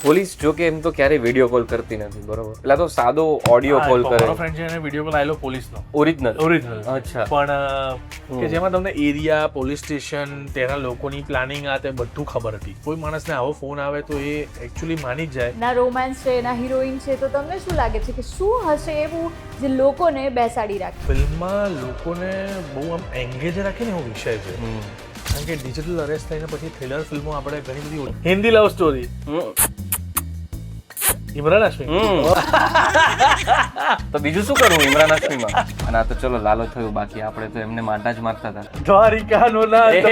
Police જો કે એમ તો ક્યારેય વિડીયો કોલ કરતી નથી, બરોબર? પેલા તો સાદો ઓડિયો કોલ કરે. મારો ફ્રેન્ડ છે એને વિડીયો કોલ આવેલો પોલીસનો, ઓરિજિનલ. અચ્છા. પણ કે જેમાં તમને એરિયા, પોલીસ સ્ટેશન, તેના લોકોની પ્લાનિંગ આ તે બધું ખબર હતી. કોઈ માણસને આવો ફોન આવે તો એ એકચ્યુઅલી માની જ જાય. ના રોમાન્સ છે, ના હિરોઈન છે, તો તમને શું લાગે છે કે શું હશે એવું જે લોકોને બેસાડી રાખે? ફિલ્મમાં લોકોને બહુ આમ એંગેજ રાખીને એવો વિષય છે, કારણ કે ડિજિટલ અરેસ્ટ થઈને પછી થ્રિલર ફિલ્મો આપણે ઘણી બધી હિન્દી લવ સ્ટોરી ઇમરાન હાશમી તો બીજું શું કરવું ઇમરાન હાશમીમાં? અને આ તો ચલો લાલો થયું, બાકી આપણે તો એમને માટા જ મારતા હતા. દ્વારિકાનો નાથ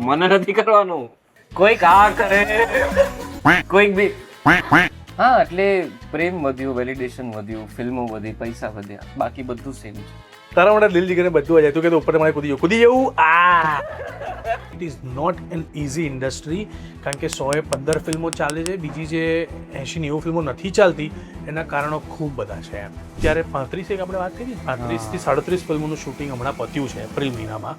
મને નથી કરવાનું. કોઈક આ કરે, કોઈક બી. હા, એટલે પ્રેમ વધ્યું, વેલિડેશન વધ્યું, ફિલ્મો વધી, પૈસા વધ્યા, બાકી બધું સેમ છે. તારા માટે દિલ જીગરને બધું જાય. તું કે ઉપર મારે કૂદી જવું. આ it is not an easy industry, કારણ કે 115 ફિલ્મો ચાલે છે, બીજી જે 80-90 ફિલ્મો નથી ચાલતી એના કારણો ખૂબ બધા છે એમ. ત્યારે 35 આપણે વાત કરી, 35 થી 37 ફિલ્મોનું શૂટિંગ હમણાં પત્યું છે એપ્રિલ મહિનામાં.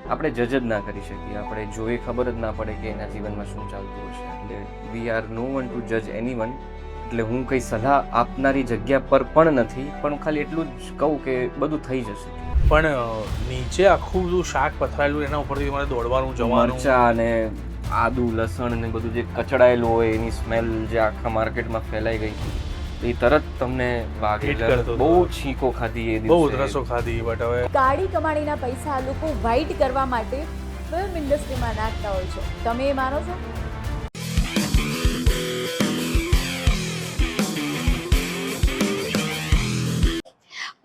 આપણે જજ જ ના કરી શકીએ, આપણે જોઈએ ખબર જ ના પડે કે એના જીવનમાં શું ચાલતું હશે. એટલે we are no one to જજ એનીવન. એટલે હું કઈ સલાહ આપનારી જગ્યા પર પણ નથી, પણ ખાલી એટલું જ કહું કે બધું થઈ જશે. પણ નીચે આખું બધું શાક પથરાયેલું એના ઉપરથી મારે દોડવાનું, જવાનું, મરચા અને આદુ, લસણ ને બધું જે કચડાયેલું હોય એની સ્મેલ જે આખા માર્કેટમાં ફેલાઈ ગઈ એ તરત તમને વાગે. બહુ છીકો ખાધી એ દિવસે, બહુ ઉધરસો ખાધી. બટ હવે કાળી કમાણીના પૈસા લોકો વ્હાઇટ કરવા માટે ફિલ્મ ઇન્ડસ્ટ્રીમાં નાખતા હોય છે. તમે એ માનો છો?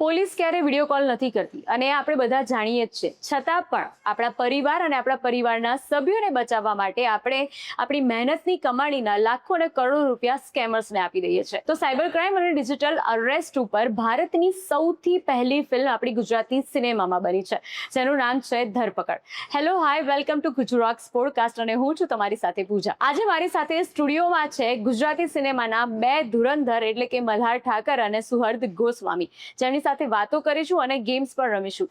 પોલીસ ક્યારે વિડીયો કોલ નથી કરતી અને આપણે બધા જાણીએ જ છે. છતાં પણ આપણા પરિવાર અને આપણા પરિવારના સભ્યોને બચાવવા માટે આપણે આપણી મહેનતની કમાણીના લાખો અને કરોડો રૂપિયા સ્કેમર્સને આપી દઈએ છીએ. તો સાયબર ક્રાઇમ અને ડિજિટલ અરેસ્ટ ઉપર ભારતની સૌથી પહેલી ફિલ્મ આપણી ગુજરાતી સિનેમામાં બની છે, જેનું નામ છે ધરપકડ. Hello, hi, welcome to Gujarat podcast અને હું છું તમારી સાથે પૂજા. આજે મારી સાથે સ્ટુડિયોમાં છે ગુજરાતી સિનેમાના બે ધુરંધર એટલે કે મલ્હાર ઠાકર અને સુહર્દ ગોસ્વામી, જેની સાથે વાતો કરીશું અને ગેમ્સ પણ રમીશું.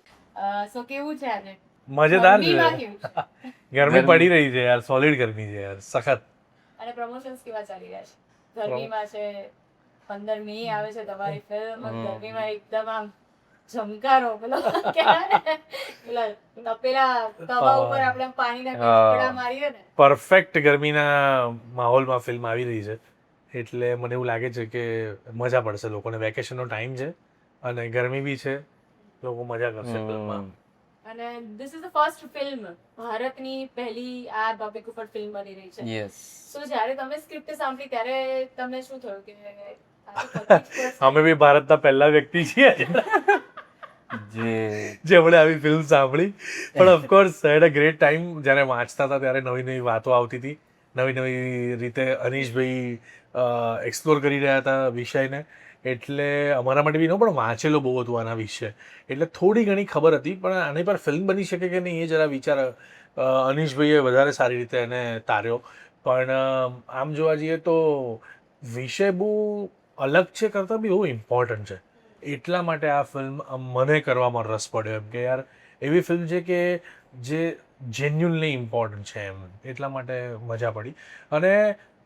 સો કેવું છે આજે? મજેદાર છે. ગરમી પડી રહી છે યાર, સોલિડ ગરમી છે યાર, સખત. અને પ્રમોશન્સ કેવા ચાલી રહ્યા છે? ગરમીમાં છે, 15 મે આવે છે તમારી ફિલ્મ, ગરમીમાં એકદમ આમ જમકારો પેલો પેલા તવા ઉપર આપણે પાણી નાખીને કપડા મારીએ ને, પરફેક્ટ ગરમીના માહોલમાં ફિલ્મ આવી રહી છે, એટલે મને એવું લાગે છે કે મજા પડશે લોકોને. વેકેશનનો ટાઈમ છે અને ગરમી બી છે, લોકો મજા કરશે ફિલ્મમાં. અને this is the first film, ભારતની પહેલી આ ટોપિક ઉપર ફિલ્મ બની રહી છે. યસ. સો જ્યારે તમે સ્ક્રિપ્ટ સાંભળી ત્યારે તમને શું થયું કે અમે બી ભારતના પહેલા વ્યક્તિ છીએ જેમણે આવી ફિલ્મ સાંભળી. પણ of course at a great time. જ્યારે વાંચતા હતા ત્યારે નવી નવી વાતો આવતી હતી, નવી નવી રીતે અનીશભાઈ એક્સપ્લોર કરી રહ્યા હતા વિષયને. એટલે અમારા માટે બી ન, પણ વાંચેલો બહુ હતું આના વિશે, એટલે થોડી ઘણી ખબર હતી. પણ આની પર ફિલ્મ બની શકે કે નહીં એ જરા વિચાર અનીશભાઈએ વધારે સારી રીતે એને તાર્યો. પણ આમ જોવા જઈએ તો વિષય બહુ અલગ છે કરતાં બી બહુ ઇમ્પોર્ટન્ટ છે. એટલા માટે આ ફિલ્મ મને કરવામાં રસ પડ્યો, એમ કે યાર એવી ફિલ્મ છે કે જે જેન્યુઅનલી ઇમ્પોર્ટન્ટ છે એમ, એટલા માટે મજા પડી. અને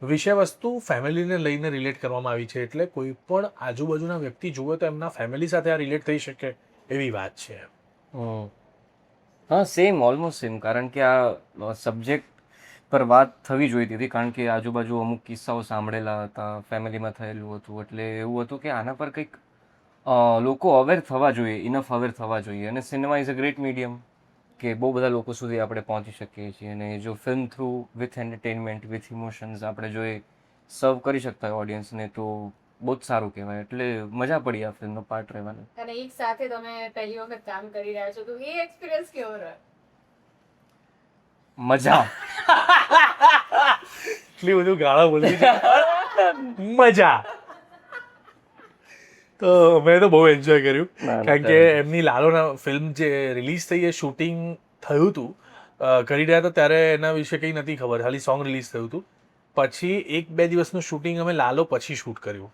વિષય વસ્તુ ફેમિલીને લઈને રિલેટ કરવામાં આવી છે, એટલે કોઈ પણ આજુબાજુના વ્યક્તિ જુએ તો એમના ફેમિલી સાથે આ રિલેટ થઈ શકે એવી વાત છે. હા, સેમ, ઓલમોસ્ટ સેમ. કારણ કે આ સબ્જેક્ટ પર વાત થવી જોઈતી હતી, કારણ કે આજુબાજુ અમુક કિસ્સાઓ સાંભળેલા હતા, ફેમિલીમાં થયેલું હતું, એટલે એવું હતું કે આના પર કંઈક લોકો અવેર થવા જોઈએ, ઇનફ અવેર થવા જોઈએ. અને cinema is a great medium કે બહુ બધા લોકો સુધી આપણે પહોંચી શકીએ છીએ, અને જો film through with entertainment, with emotions આપણે જો એ સર્વ કરી શકતા હોય ઓડિયન્સને તો બહુ જ સારું કહેવાય. એટલે મજા પડી આ ફિલ્મનો પાર્ટ રહેવાનો. અને એક સાથે તમે પહેલી વખત કામ કરી રહ્યા છો તો એ એક્સપિરિયન્સ કેવો રહ્યો? મજા. એટલી બધું ગાળા બોલી છે. મજા તો મેં તો બહુ એન્જોય કર્યું, કારણ કે એમની લાલોના ફિલ્મ જે રિલીઝ થઈ એ શૂટિંગ થયું હતું, કરી રહ્યા હતા ત્યારે એના વિશે કંઈ નથી ખબર, ખાલી સોંગ રિલીઝ થયું હતું. પછી 1-2 દિવસનું શૂટિંગ અમે લાલો પછી શૂટ કર્યું,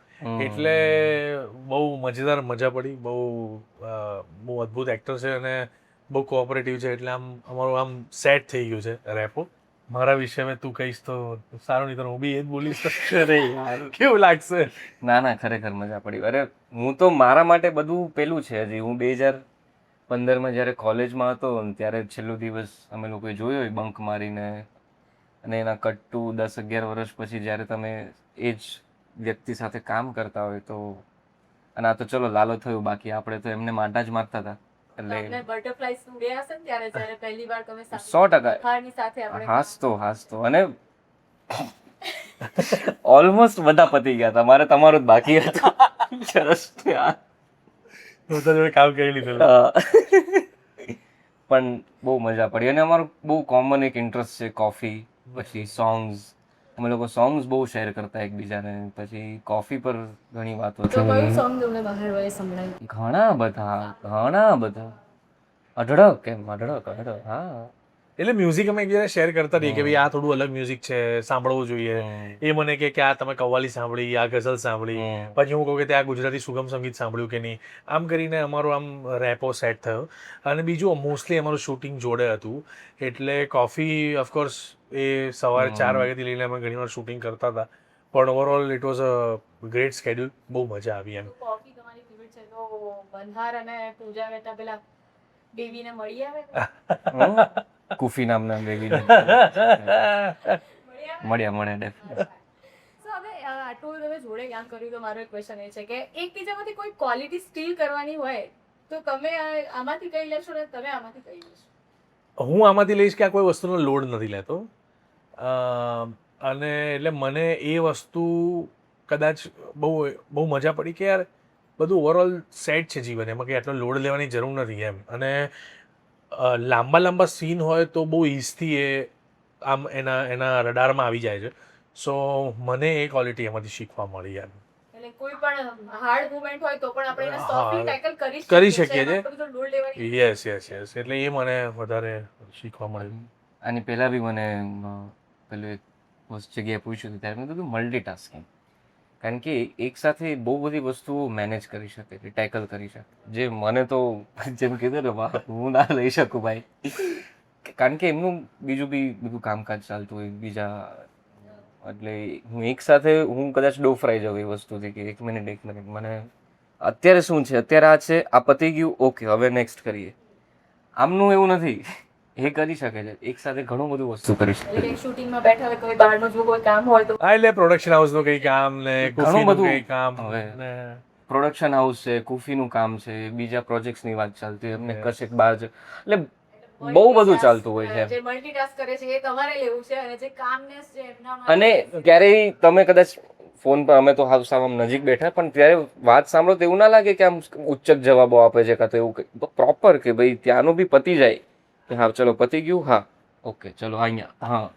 એટલે બહુ મજેદાર, મજા પડી. બહુ અદ્ભુત એક્ટર છે અને બહુ કોઓપરેટિવ છે, એટલે આમ અમારું આમ સેટ થઈ ગયું છે રેપો. મારા વિષયમાં તું કહીશ તો સારું, નહીં તો હું બી એ જ બોલીશ તો અરે યાર કેવું લાગશે? ના ખરેખર મજા પડી. અરે હું તો મારા માટે બધું પેલું છે. હજી હું 2015માં જ્યારે કોલેજમાં હતો ને ત્યારે છેલ્લો દિવસ અમે લોકોએ જોયો હોય બંક મારીને, અને એના કટ ટુ 10-11 વર્ષ પછી જ્યારે તમે એ જ વ્યક્તિ સાથે કામ કરતા હોય તો, અને આ તો ચલો લાલો થયું, બાકી આપણે તો એમને માટા જ મારતા હતા. એટલે બટરફ્લાય ઉડ્યા હશે ને ત્યારે જ્યારે પહેલી વાર તમે 100%. બહારની સાથે આપણે હાસ તો અને ઓલમોસ્ટ બધા પતી ગયા હતા. મારે તમારું જ બાકી હતું. જસ્ટ યાર હું તો જોડે કામ કરી લીધું. પણ બહુ મજા પડી. અને અમારું બહુ કોમન એક ઇન્ટરેસ્ટ છે કોફી, પછી સોંગ્સ. અમે લોકો સોંગ્સ બહુ શેર કરતા એકબીજાને, પછી કોફી પર ઘણી વાતો તો છે. કયું સોંગ તમને બહાર વયે સંભળાયું? ઘણા બધા અઢળક હા. એટલે મ્યુઝિક અમે એકબીજાને શેર કરતા રહીએ કે ભાઈ આ થોડું અલગ મ્યુઝિક છે, સાંભળવું જોઈએ. એ મને કે આ તમે કવ્વાલી સાંભળી, આ ગઝલ સાંભળી, પછી હું કહું કે ત્યાં ગુજરાતી સુગમ સંગીત સાંભળ્યું કે નહીં. આમ કરીને અમારો આમ રેપો સેટ થયો. અને બીજું મોસ્ટલી અમારું શૂટિંગ જોડે હતું, એટલે કોફી ઓફકોર્સ એ સવારે 4 વાગ્યાથી લઈને અમે ઘણીવાર શૂટિંગ કરતા હતા. પણ overall it was a great schedule. બહુ મજા આવી એમ. કોફી તમારી ફેવરિટ છે તો બંધાર અને પૂજા મહેતા પેલા બેબીને મળી આવે? કુફી નામના બેબીને મળ્યા ડેફિનેટલી. સો હવે આટલું તમે જોડે કામ કર્યું તો મારો એક ક્વેશ્ચન એ છે કે એકબીજામાંથી કોઈ ક્વોલિટી સ્ટીલ કરવાની હોય તો તમે આમાંથી કઈ લેશો ને તમે આમાંથી કઈ લેશો? હું આમાંથી લઈશ કે આ કોઈ વસ્તુનો લોડ નથી લેતો. અને એટલે મને એ વસ્તુ કદાચ બહુ મજા પડી કે યાર બધું ઓવરઓલ સેટ છે જીવન, એમાં કંઈ આટલો લોડ લેવાની જરૂર નથી એમ. અને લાંબા સીન હોય તો બહુ ઇઝથી એ આમ એના રડારમાં આવી જાય છે. સો મને એ ક્વોલિટી એમાંથી શીખવા મળી એમ. એટલે કોઈ પણ હાર્ડ મુવમેન્ટ હોય તો પણ આપણે એને સોફ્ટલી ટેકલ કરી શકીએ છીએ. એમાં બધું લોડ લેવાની યસ. એટલે એ મને વધારે શીખવા મળ્યું. આની પહેલા બી મને પેલું એક જગ્યાએ પૂછ્યું હતું ત્યારે મેં કીધું મલ્ટીટાસ્કિંગ. કારણ કે એક સાથે બહુ બધી વસ્તુઓ મેનેજ કરી શકે, ટેકલ કરી શકે, જે મને તો જેમ કીધું ને વાહ હું ના લઈ શકું ભાઈ. કારણ કે એમનું બીજું બી બધું કામકાજ ચાલતું હોય બીજા, એટલે હું એક સાથે હું કદાચ ડોફરાઈ જાઉં એ વસ્તુથી કે એક મિનિટ મને અત્યારે શું છે, અત્યારે આ છે, આ પતી ગયું, ઓકે હવે નેક્સ્ટ કરીએ. આમનું એવું નથી, એ કરી શકે છે એક સાથે ઘણું બધું વસ્તુ કરી શકે. એટલે શૂટિંગમાં બેઠા હોય કોઈ બહારનું જો કોઈ કામ હોય તો હા, એટલે પ્રોડક્શન હાઉસનું કંઈ કામ ને ઘણું બધું કંઈ કામ હવે ને પ્રોડક્શન હાઉસ છે, કુફીનું કામ છે, બીજા પ્રોજેક્ટ્સની વાત ચાલતી હોય, એમને કશેક બહાર છે, એટલે બહુ બધું ચાલતું હોય છે. જે મલ્ટીટાસ્ક કરે છે એ તમારે લેવું છે અને જે કામનેસ છે એમના અને ક્યારેય તમે કદાચ ફોન પર, અમે તો સાવ નજીક બેઠા, પણ ત્યારે વાત સાંભળો તો એવું ના લાગે કે આમ ઉચ્ચક જવાબો આપે છે કાં તો એવું પ્રોપર કે ભાઈ ત્યાંનું બી પતી જાય કે હા ચલો પતી ગયું, હા ઓકે ચલો અહીંયા, હા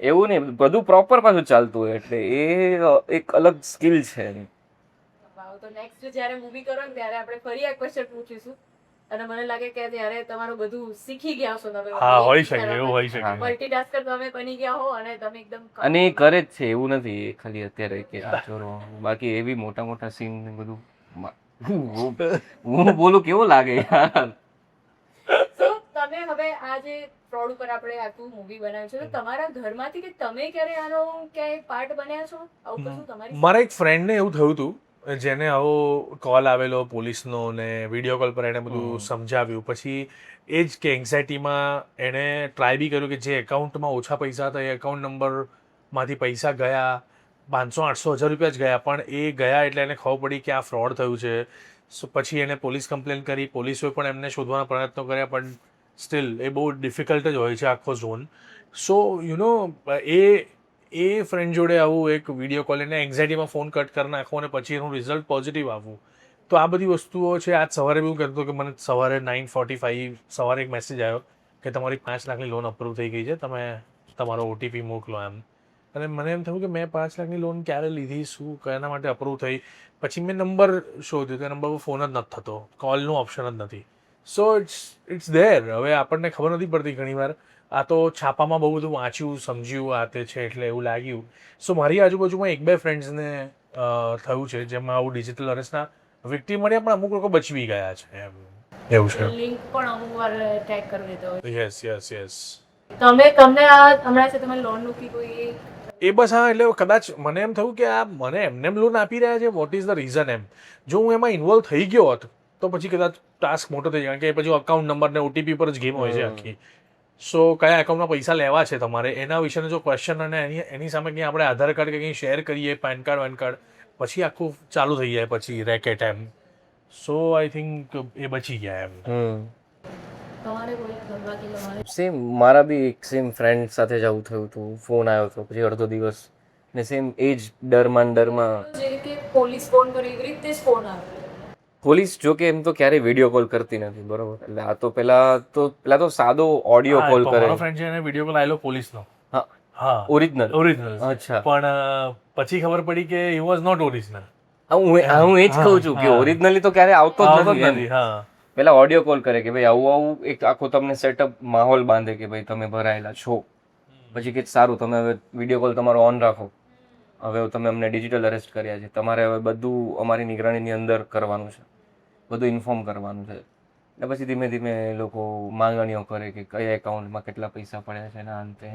એવું નહીં, બધું પ્રોપર પાછું ચાલતું હોય, એટલે એ એક અલગ સ્કિલ છે. તો નેક્સ્ટ જ્યારે મૂવી કરો ને ત્યારે આપણે ફરી એક ક્વેશ્ચન પૂછીશું અને મને લાગે કે ત્યારે તમારું બધું શીખી ગયા છો તમે. હા, હોઈ શકે, એવું હોઈ શકે. મલ્ટીટાસ્કર તમે બની ગયા હો અને તમે એકદમ અને એ કરે જ છે, એવું નથી એ ખાલી અત્યારે કે ચોરો, બાકી એવી મોટા સીન ને બધું હું બોલું કેવું લાગે યાર. તો તમે હવે આ જે ફ્રોડ ઉપર આપણે આખું મૂવી બનાવ્યું છે તો તમારા ઘરમાંથી કે તમે ક્યારે આનો ક્યાંય પાર્ટ બન્યા છો? આવું કશું તમારી મારા એક ફ્રેન્ડને એવું થયું હતું, જેને આવો કોલ આવેલો પોલીસનો ને વિડીયો કોલ પર એણે બધું સમજાવ્યું. પછી એ જ કે એન્ઝાયટીમાં એણે ટ્રાય બી કર્યું કે જે એકાઉન્ટમાં ઓછા પૈસા હતા એ એકાઉન્ટ નંબરમાંથી પૈસા ગયા, 500-800 રૂપિયા જ ગયા, પણ એ ગયા એટલે એને ખબર પડી કે આ ફ્રોડ થયું છે. સો પછી એને પોલીસ કમ્પ્લેન કરી, પોલીસોએ પણ એમને શોધવાના પ્રયત્નો કર્યા, પણ સ્ટીલ એ બહુ ડિફિકલ્ટ જ હોય છે આખો zone. So you know A friend જોડે આવું એક વિડીયો કોલ, એને એન્ઝાયટીમાં ફોન કટ કરી નાખવો અને પછી એનું રિઝલ્ટ પોઝિટિવ આવવું. તો આ બધી વસ્તુઓ છે. આજ સવારે બી હું કહેતો કે મને સવારે 9:45 સવારે એક મેસેજ આવ્યો કે તમારી 5 લાખની લોન અપ્રૂવ થઈ ગઈ છે, તમે તમારો OTP મોકલો એમ. અને મને એમ થયું કે મેં 5 લાખની લોન ક્યારે લીધી, શું કયાના માટે અપ્રૂવ થઈ. પછી મેં નંબર શોધ્યો તો નંબર પર ફોન જ નથી થતો, કોલનું ઓપ્શન જ નથી. So it's there. હવે આપણને ખબર નથી પડતી ઘણીવાર. આ તો છાપામાં બહુ બધું વાંચ્યું, સમજ્યું, આ તે છે એટલે એવું લાગ્યું. સો મારી આજુબાજુમાં 1-2 ફ્રેન્ડ્સને થયું છે જેમાં આવું ડિજિટલ અરેસ્ટના વિક્ટીમ મળ્યા, પણ અમુક લોકો બચી ગયા છે એમ. એવું છે. લિંક પણ અમુક વાર ટેગ કરી દેતો હોય. યસ. તમને આ હમણાં છે તમે લોન નું કોઈ એ બસ હા, એટલે કદાચ મને એમ થયું કે આ મને એમને લોન આપી રહ્યા છે, વોટ ઇઝ ધ રીઝન એમ. જો હું એમાં ઇન્વોલ્વ થઈ ગયો હોત તો પછી કદાચ ટાસ્ક મોટો થઈ જાય, કારણ કે પછી અકાઉન્ટ નંબર ને ઓટીપી પર જ ગેમ હોય છે આખી. સો કયા એકાઉન્ટમાં પૈસા લેવા છે તમારે એના વિશેનો જો ક્વેશ્ચન અને એની સામે કંઈ આપણે આધાર કાર્ડ કે કંઈ શેર કરીએ, પેન કાર્ડ વેન કાર્ડ, પછી આખું ચાલુ થઈ જાય પછી racket M. So I think એ બચી ગયા એમ. તમારે કોઈ ઘરમાં કે તમારે સેમ મારા બી એક સેમ ફ્રેન્ડ સાથે જ આવું થયું હતું. ફોન આવ્યો હતો પછી અડધો દિવસ ને સેમ એ જ ડરમાં જે કે પોલીસ ફોન કરે એવી રીતે જ ફોન આવે. પોલીસ જો કે એમ તો ક્યારેય વિડીયો કોલ કરતી નથી, બરોબર. એટલે આ તો પેલા તો સાદો ઓડિયો કોલ કરે. મારો ફ્રેન્ડ છે એને વિડીયો કોલ આવેલો પોલીસનો. હા, હા, ઓરિજિનલ. ઓરિજિનલ. અચ્છા. પણ પછી ખબર પડી કે હી વોઝ નોટ ઓરિજિનલ. હું એ જ કહું છું કે ઓરિજિનલી તો ક્યારે આવતો જ નથી એમ. હા, પેલા ઓડિયો કોલ કરે કે ભાઈ આવું એક આખો તમને સેટઅપ માહોલ બાંધે કે ભાઈ તમે ભરાયેલા છો. પછી કે સારું તમે હવે વિડીયો કોલ તમારો ઓન રાખો, હવે તમે અમને ડિજિટલ અરેસ્ટ કર્યા છે, તમારે હવે બધું અમારી નિગરાણીની અંદર કરવાનું છે, બધું ઇન્ફોર્મ કરવાનું છે. એટલે પછી ધીમે ધીમે લોકો માંગણીઓ કરે કે કયા એકાઉન્ટમાં કેટલા પૈસા પડ્યા છે એના અંતે.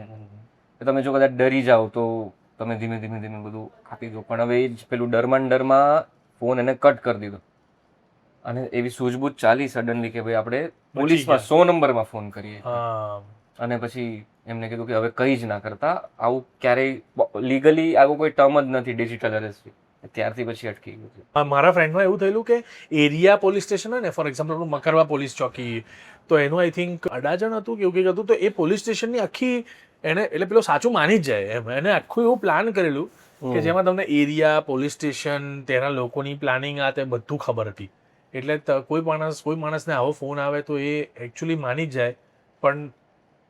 તમે જો કદાચ ડરી જાઓ તો તમે ધીમે ધીમે બધું આપી દો. પણ હવે એ જ પેલું ડરમાં ફોન એને કટ કરી દીધો અને એવી સૂઝબૂછ ચાલી સડનલી કે ભાઈ આપણે પોલીસમાં 100 નંબરમાં ફોન કરીએ. અને પછી એમને કીધું કે હવે કંઈ જ ના કરતા, આવું ક્યારેય લીગલી આવું કોઈ ટર્મ જ નથી ડિજિટલ અરેસ્ટ. ત્યારથી પછી અટકી ગયું છે. મારા ફ્રેન્ડમાં એવું થયેલું કે એરિયા પોલીસ સ્ટેશન હોય ને, ફોર એક્ઝામ્પલ મકરવા પોલીસ ચોકી, તો એનું આઈ થિંક અડાજણ હતું કે એવું કંઈક હતું. તો એ પોલીસ સ્ટેશનની આખી એને એટલે પેલો સાચું માની જ જાય એમ. એને આખું એવું પ્લાન કરેલું કે જેમાં તમને એરિયા, પોલીસ સ્ટેશન, તેના લોકોની પ્લાનિંગ આ તે બધું ખબર હતી. એટલે કોઈ માણસને આવો ફોન આવે તો એ એકચ્યુઅલી માની જ જાય. પણ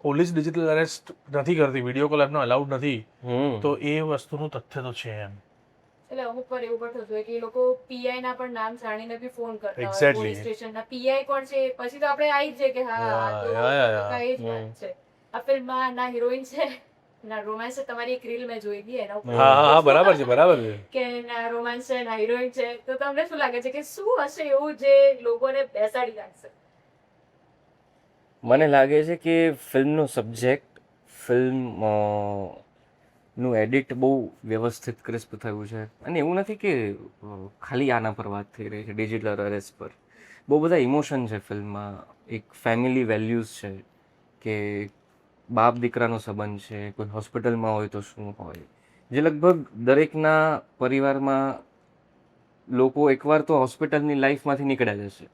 પોલીસ ડિજિટલ અરેસ્ટ નથી કરતી, વિડીયો કોલ એમનો અલાઉડ નથી. તો એ વસ્તુનું તથ્ય તો છે એમ. એટલે અમુક વાર એવું પણ થતું હોય કે એ લોકો પીઆઈ ના પણ નામ જાણીને બી ફોન કરતા હોય. Exactly. પોલીસ સ્ટેશન ના પીઆઈ કોણ છે પછી તો આપણે આવી જ જાય કે હા આ તો કઈ જ વાત છે. આ ફિલ્મમાં ના હિરોઈન છે ના રોમાન્સ છે. તમારી એક રીલ મેં જોઈ હતી એના ઉપર હા, બરાબર છે, બરાબર છે. કે ના રોમાન્સ છે ના હિરોઈન છે. તો તમને શું લાગે છે કે શું હશે એવું જે લોકોને બેસાડી રાખશે? મને લાગે છે કે ફિલ્મનો સબ્જેક્ટ, ફિલ્મ નું એડિટ બહુ વ્યવસ્થિત ક્રિસ્પ થયું છે. અને એવું નથી કે ખાલી આના પર વાત થઈ રહી છે, ડિજિટલ અરેસ્ટ પર. બહુ બધા ઇમોશન છે ફિલ્મમાં, એક ફેમિલી વેલ્યુઝ છે કે બાપ દીકરાનો સંબંધ છે, કોઈ હોસ્પિટલમાં હોય તો શું હોય, જે લગભગ દરેકના પરિવારમાં લોકો એકવાર તો હોસ્પિટલની લાઈફમાંથી નીકળ્યા જશે,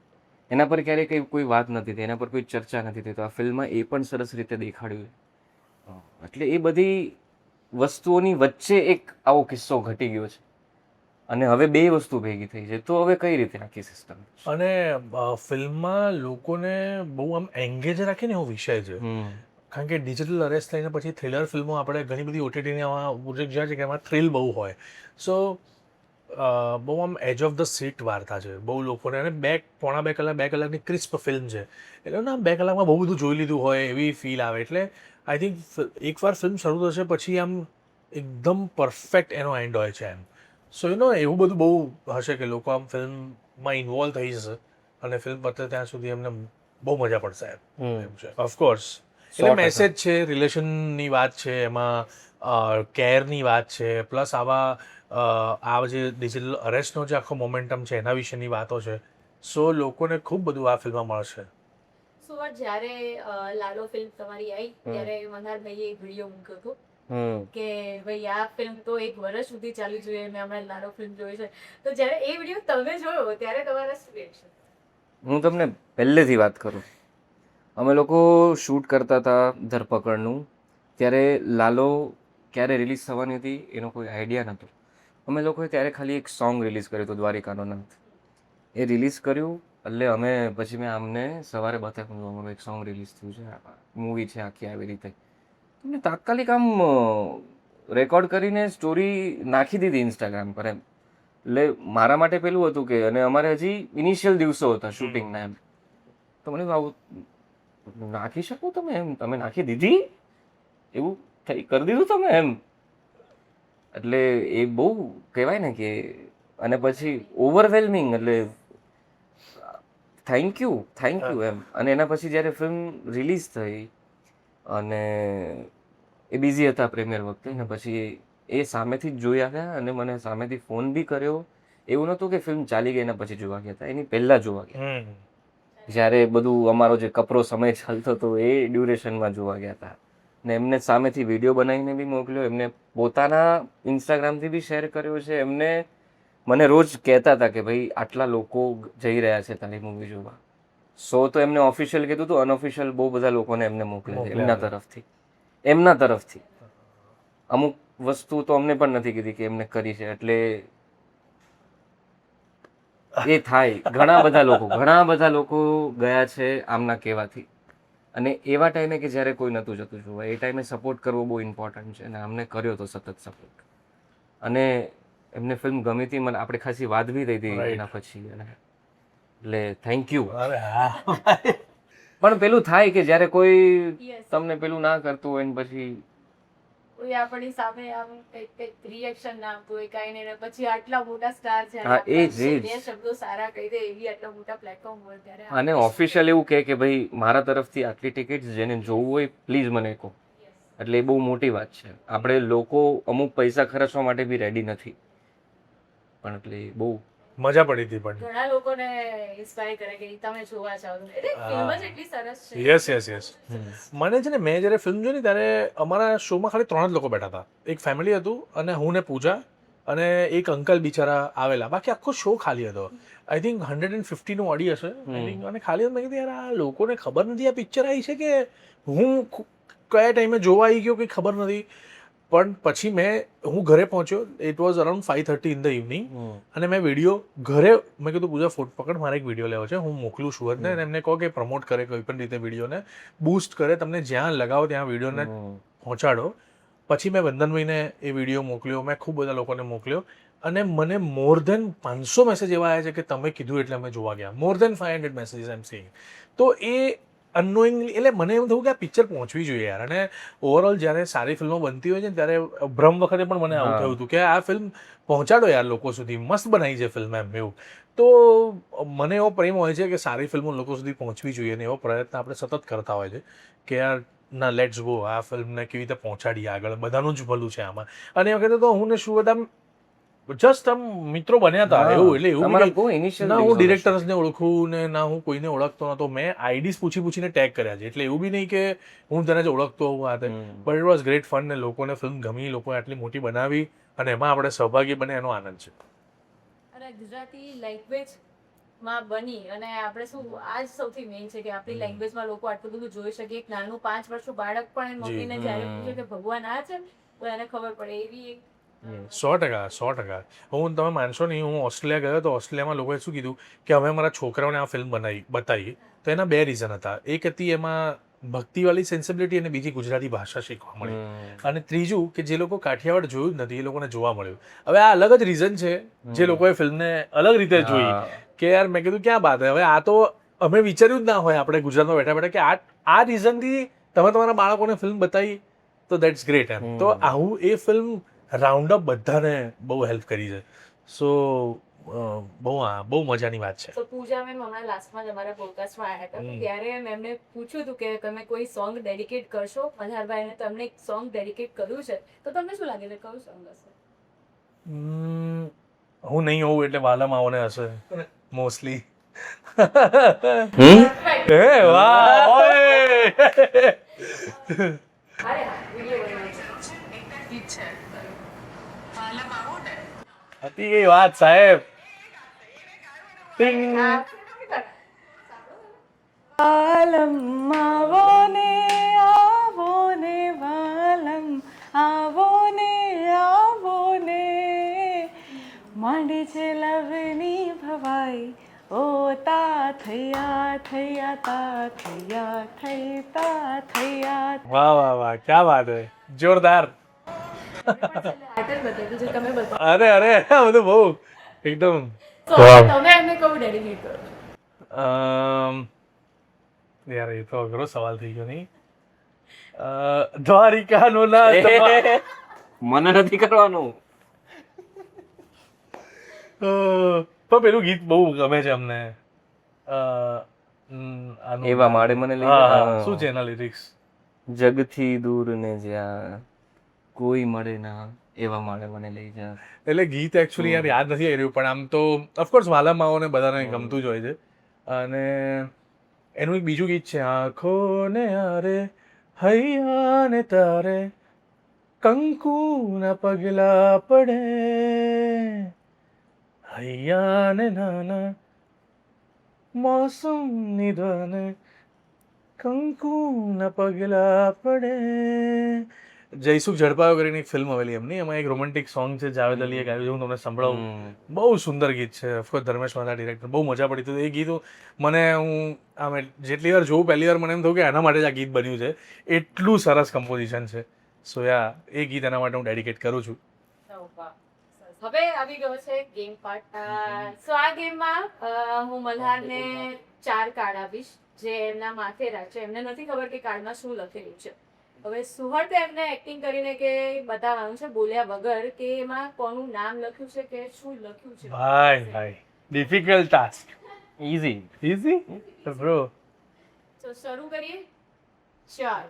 એના પર ક્યારેય કંઈ કોઈ વાત નથી થઈ, એના પર કોઈ ચર્ચા નથી થઈ. તો આ ફિલ્મમાં એ પણ સરસ રીતે દેખાડ્યું. એટલે એ બધી વસ્તુઓની વચ્ચે એક આવો કિસ્સો ઘટી ગયો છે અને હવે બે વસ્તુ ભેગી થઈ છે. તો હવે કઈ રીતે આખી સિસ્ટમ? અને ફિલ્મમાં લોકોને બહુ આમ એન્ગેજ રાખે ને એવો વિષય છે. કારણ કે ડિજિટલ અરેસ્ટ લઈને પછી થ્રિલર ફિલ્મો આપણે ઘણી બધી ઓટીટીની પ્રોજેક્ટ જોયા છે કે એમાં થ્રિલ બહુ હોય. સો બહુ આમ એજ ઓફ ધ સીટ વાર્તા છે બહુ લોકોને. અને પોણા બે કલાકની ક્રિસ્પ ફિલ્મ છે. એટલે ના 2 કલાકમાં બહુ બધું જોઈ લીધું હોય એવી ફીલ આવે. એટલે આઈ થિંક એકવાર ફિલ્મ શરૂ થશે પછી આમ એકદમ પરફેક્ટ એનો એન્ડ હોય છે એમ. સો એવું બધું બહુ હશે કે લોકો આમ ફિલ્મમાં ઇન્વોલ્વ થઈ જશે અને ફિલ્મ પતે ત્યાં સુધી એમને બહુ મજા પડશે એમ છે. ઓફકોર્સ એટલે મેસેજ છે, રિલેશનની વાત છે, એમાં કેરની વાત છે, પ્લસ આ જે ડિજિટલ અરેસ્ટનો જે આખો મોમેન્ટમ છે એના વિશેની વાતો છે. સો લોકોને ખૂબ બધું આ ફિલ્મમાં મળશે. સો જ્યારે લાલો ફિલ્મ તમારી આવી ત્યારે મનહરભાઈએ એક વિડીયો મૂક્યો હતો કે ભાઈ આ ફિલ્મ તો 1 વર્ષ સુધી ચાલવી જોઈએ. મેં હમણાં લાલો ફિલ્મ જોઈ છે. તો જ્યારે એ વિડીયો તમે જોયો ત્યારે તમારા શું રિએક્શન? હું તમને પહેલેથી વાત કરું, અમે લોકો શૂટ કરતા હતા ધરપકડનું, ત્યારે લાલો ક્યારે રિલીઝ થવાની હતી એનો કોઈ આઈડિયા નહોતો. અમે લોકોએ ત્યારે ખાલી એક સોંગ રિલીઝ કર્યું હતું, દ્વારિકાનો નાથ. એ રિલીઝ કર્યું એટલે પછી મેં આમને સવારે બતાવ્યું અમારું એક સોંગ રિલીઝ થયું છે, મૂવી છે આખી આવી રીતે. મેં તાત્કાલિક આમ રેકોર્ડ કરીને સ્ટોરી નાખી દીધી ઇન્સ્ટાગ્રામ પર એમ. એટલે મારા માટે પેલું હતું કે, અને અમારે હજી ઇનિશિયલ દિવસો હતા શૂટિંગના એમ. તો મને આવું નાખી શકો તમે એમ, તમે નાખી દીધી એવું કરી દીધું તમે એમ. એટલે એ બહુ કહેવાય ને કે, અને પછી ઓવરવેલ્મિંગ, એટલે થેન્ક યુ એમ. અને એના પછી જ્યારે ફિલ્મ રિલીઝ થઈ અને એ બિઝી હતા પ્રીમિયર વખતે, ને પછી એ સામેથી જ જોઈ આવ્યા અને મને સામેથી ફોન બી કર્યો. એવું નહોતું કે ફિલ્મ ચાલી ગઈ ને પછી જોવા ગયા હતા, એની પહેલા જોવા ગયા. જ્યારે બધું અમારો જે કપરો સમય ચાલતો હતો એ ડ્યુરેશનમાં જોવા ગયા હતા. ને એમને સામેથી વિડીયો બનાવીને બી મોકલ્યો, એમને પોતાના ઇન્સ્ટાગ્રામથી બી શેર કર્યો છે. એમને મને રોજ કહેતા હતા કે ભાઈ આટલા લોકો જઈ રહ્યા છે તારી મૂવી જોવા. તો એમને ઓફિશિયલ કીધું હતું, અનઓફિશિયલ બહુ બધા લોકોને એમને મોકલ્યા છે એમના તરફથી. અમુક વસ્તુ તો અમને પણ નથી કીધી કે એમને કરી છે. એટલે એ થાય, ઘણા બધા લોકો ગયા છે આમના કહેવાથી. અને એવા ટાઈમે કે જ્યારે કોઈ નહોતું જતું જોવા, એ ટાઈમે સપોર્ટ કરવો બહુ ઇમ્પોર્ટન્ટ છે. અને અમને કર્યો તો સતત સપોર્ટ. અને એમને ફિલ્મ ગમી હતી, મને આપણે ખાસી વાત બી થઈ હતી એના પછી. એટલે થેન્ક યુ. પણ પેલું થાય કે જ્યારે કોઈ તમને પેલું ના કરતું હોય ને પછી કોઈ આપણી સામે આમ કંઈક રિએક્શન ના આપતું હોય કાંઈ નહીં, ને પછી આટલા મોટા સ્ટાર છે હા, એ જ. બે શબ્દો સારા કહી દે એવી આટલા મોટા પ્લેટફોર્મ હોય ત્યારે અને ઓફિશિયલ એવું કે ભાઈ મારા તરફથી આટલી ટિકિટ જેને જોવું હોય પ્લીઝ મને કહો. એટલે એ બહુ મોટી વાત છે. આપણે લોકો અમુક પૈસા ખર્ચવા માટે બી રેડી નથી, પણ એટલે બહુ મજા પડી હતી. પણ ઘણા લોકોને ઇન્સ્પાયર કરે કે તમે જોવા જાવ. એટલે ફિલ્મ જ એટલી સરસ છે. યસ. મને છે ને, મેં જ્યારે ફિલ્મ જોઈ ને ત્યારે અમારા શોમાં ખાલી 3 જ લોકો બેઠા હતા. એક ફેમિલી હતું અને હું ને પૂજા અને એક અંકલ બિચારા આવેલા. બાકી આખો શો ખાલી હતો. આઈ થિંક 150 નું ઓડી હશે. અને ખાલી મેં કીધું યાર આ લોકોને ખબર નથી આ પિક્ચર આવી છે કે હું કયા ટાઈમે જોવા આવી ગયો કંઈ ખબર નથી. પણ પછી હું ઘરે પહોંચ્યો. It was around 5:30 in the evening. અને મેં વિડીયો ઘરે મેં કીધું પૂજા ફોટ પકડ, મારે એક વિડીયો લેવો છે, હું મોકલું સુરતને. અને એમને કહો કે પ્રમોટ કરે કોઈ પણ રીતે વિડીયોને બૂસ્ટ કરે, તમને જ્યાં લગાવો ત્યાં વિડીયોને પહોંચાડો. પછી મેં વંદનભાઈને એ વિડીયો મોકલ્યો, મેં ખૂબ બધા લોકોને મોકલ્યો. અને મને મોર દેન 500 મેસેજ એવા આવ્યા છે કે તમે કીધું એટલે અમે જોવા ગયા. મોર દેન 500 મેસેજીસ આઈ એમ સીઈંગ. તો એ અનનોઈંગલી એટલે મને એમ થયું કે આ પિક્ચર પહોંચવી જોઈએ યાર. અને ઓવરઓલ જ્યારે સારી ફિલ્મો બનતી હોય છે ને ત્યારે ભ્રમ વખતે પણ મને આવું થયું હતું કે આ ફિલ્મ પહોંચાડો યાર લોકો સુધી, મસ્ત બનાવી છે ફિલ્મ એમ એવું. તો મને એવો પ્રેમ હોય છે કે સારી ફિલ્મો લોકો સુધી પહોંચવી જોઈએ, અને એવો પ્રયત્ન આપણે સતત કરતા હોય છે કે યાર ના લેટ્સ ગો, આ ફિલ્મને કેવી રીતે પહોંચાડીએ આગળ, બધાનું જ ભલું છે આમાં. અને એ વખતે તો હું ને શું આમ જસ્ટ આમ મિત્રો બન્યા હતા એવું. એટલે એવું ના હું ડિરેક્ટર્સને ઓળખું ને ના હું કોઈને ઓળખતો નતો. મેં આઈડીસ પૂછીને ટેગ કર્યા છે. એટલે એવું બી નહીં કે હું તને જ ઓળખતો હોઉં આ તે. But it was great fun. ને લોકોને ફિલ્મ ગમી, લોકોએ આટલી મોટી બનાવી અને એમાં આપણે સહભાગી બને એનો આનંદ છે. અને ગુજરાતી લેંગ્વેજ માં બની અને આપણે શું આજ સૌથી મેઇન છે કે આપણી લેંગ્વેજમાં લોકો આટલું બધું જોઈ શકે. એક નાનું 5 વર્ષનું બાળક પણ એની મમ્મીને જ્યારે પૂછે કે ભગવાન આ છે તો એને ખબર પડે એવી એક 100%. તમે માનશો નહીં, હું ઓસ્ટ્રેલિયા ગયો તો ઓસ્ટ્રેલિયામાં લોકોએ શું કીધું કે અમે અમારા છોકરાઓને આ ફિલ્મ બતાવી. તો એના 2 રીઝન હતા. એક હતી એમાં ભક્તિવાળી સેન્સિબિલિટી અને બીજી ગુજરાતી ભાષા શીખવા મળી. અને ત્રીજું કે જે લોકો કાઠિયાવાડ જોયું જ નથી એ લોકોને જોવા મળ્યું. હવે આ અલગ જ રીઝન છે જે લોકોએ ફિલ્મને અલગ રીતે જોઈ કે યાર મેં કીધું ક્યાં બાત હે. હવે આ તો અમે વિચાર્યું જ ના હોય આપણે ગુજરાતમાં બેઠા કે આ રીઝનથી તમે તમારા બાળકોને ફિલ્મ બતાવી તો દેટ્સ ગ્રેટ એમ. તો આવું એ ફિલ્મ રાઉન્ડ અપ બધાને બહુ હેલ્પ કરી છે. સો બહુ મજાની વાત છે. તો પૂજા મેમ હમણાં લાસ્ટમાં જ અમારા પોડકાસ્ટમાં આવ્યા હતા ત્યારે મેમને પૂછ્યું હતું કે તમે કોઈ સોંગ ડેડિકેટ કરશો મલ્હારભાઈને, તમને એક સોંગ ડેડિકેટ કર્યું છે તો તમને શું લાગે છે કયું સોંગ હશે? હું નહીં હોઉં એટલે વાલમ આવને હશે મોસ્ટલી. વાહ હતી કઈ વાત સાહેબ. વાલમ આવો ને વાલમ આવો ને માંડી છે લવની ભવાઈ ઓ તા થયા તા થયા. વાહ ક્યાં વાત હે, જોરદાર. અરે આ બધું બહુ એકદમ. તમે એમને કયું ડેડિકેટ કરો? યાર એ તો અઘરો સવાલ થઈ ગયો નહીં. દ્વારિકાનો નાથ મને નથી કરવાનું. પણ પેલું ગીત બહુ ગમે છે અમને. એવા માળે મને શું છે એના લિરિક્સ? જગથી દૂર ને જ્યાં કોઈ મળે ના એવા માળે મને લઈ જા. એટલે ગીત એકચ્યુઅલી યાર યાદ નથી આવી રહ્યું, પણ આમ તો ઓફકોર્સ વાલા માઓને બધાને ગમતું જ હોય છે. અને એનું એક બીજું ગીત છે, આંખો ને આરે હૈયા ને તારે કંકુના પગલા પડે, હૈયા ને નાના મોસમની ધ્વને કંકુના પગલા પડે. જયસુખ ઝડપાયો કરીને એક ફિલ્મ આવેલી એમની, એમાં એક રોમેન્ટિક સોંગ છે જાવેદ અલીએ ગાયું છે, હું તમને સંભળાવું. બહુ સુંદર ગીત છે. ઓફકોર્સ ધર્મેશ મહેતા ડિરેક્ટર, બહુ મજા પડી. તો એ ગીત મને હું આમ જેટલી વાર જોઉં પહેલી વાર મને એમ થયું કે એના માટે જ આ ગીત બન્યું છે, એટલું સરસ કમ્પોઝિશન છે. સો યા એ ગીત એના માટે હું ડેડિકેટ કરું છું. હવે આવી ગયો છે ગેમ પાર્ટ. સો આ ગેમમાં હું મલ્હારને 4 કાર્ડ આપીશ જે એમના માથે રાખશે. એમને નથી ખબર કે કાર્ડમાં શું લખેલું છે. હવે સુહર્તે એમને એક્ટિંગ કરીને કે બતાવવાનું છે બોલ્યા વગર કે એમાં કોનું નામ લખ્યું છે કે શું લખ્યું છે. ભાઈ difficult task. Easy. Easy bro. તો શરૂ કરીએ. 4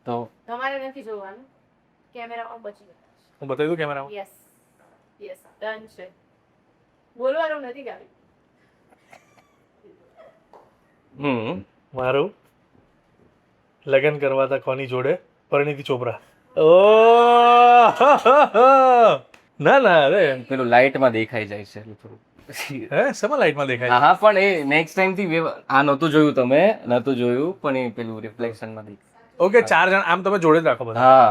તો તમારે નથી જોવાનું, કેમેરામાં બચી ગયા. હું બતાવી દઉં કેમેરામાં. યસ યસ ડન છે. બોલવાનું નથી ગાડી. મારું લગ્ન કરવા હતા કોની જોડે? પરિણીતિ ચોપરા. ઓ ના ના અરે પેલું લાઇટમાં દેખાઈ જાય છે થોડું. હે શેમાં લાઈટમાં દેખાય? હા પણ એ નેક્સ્ટ ટાઈમ થી આ નહોતું જોયું, તમે નહોતું જોયું, પણ એ પેલું રિફ્લેક્શનમાં દેખાય. ઓકે 4 જણ આમ તમે જોડે જ રાખો બધા. હા.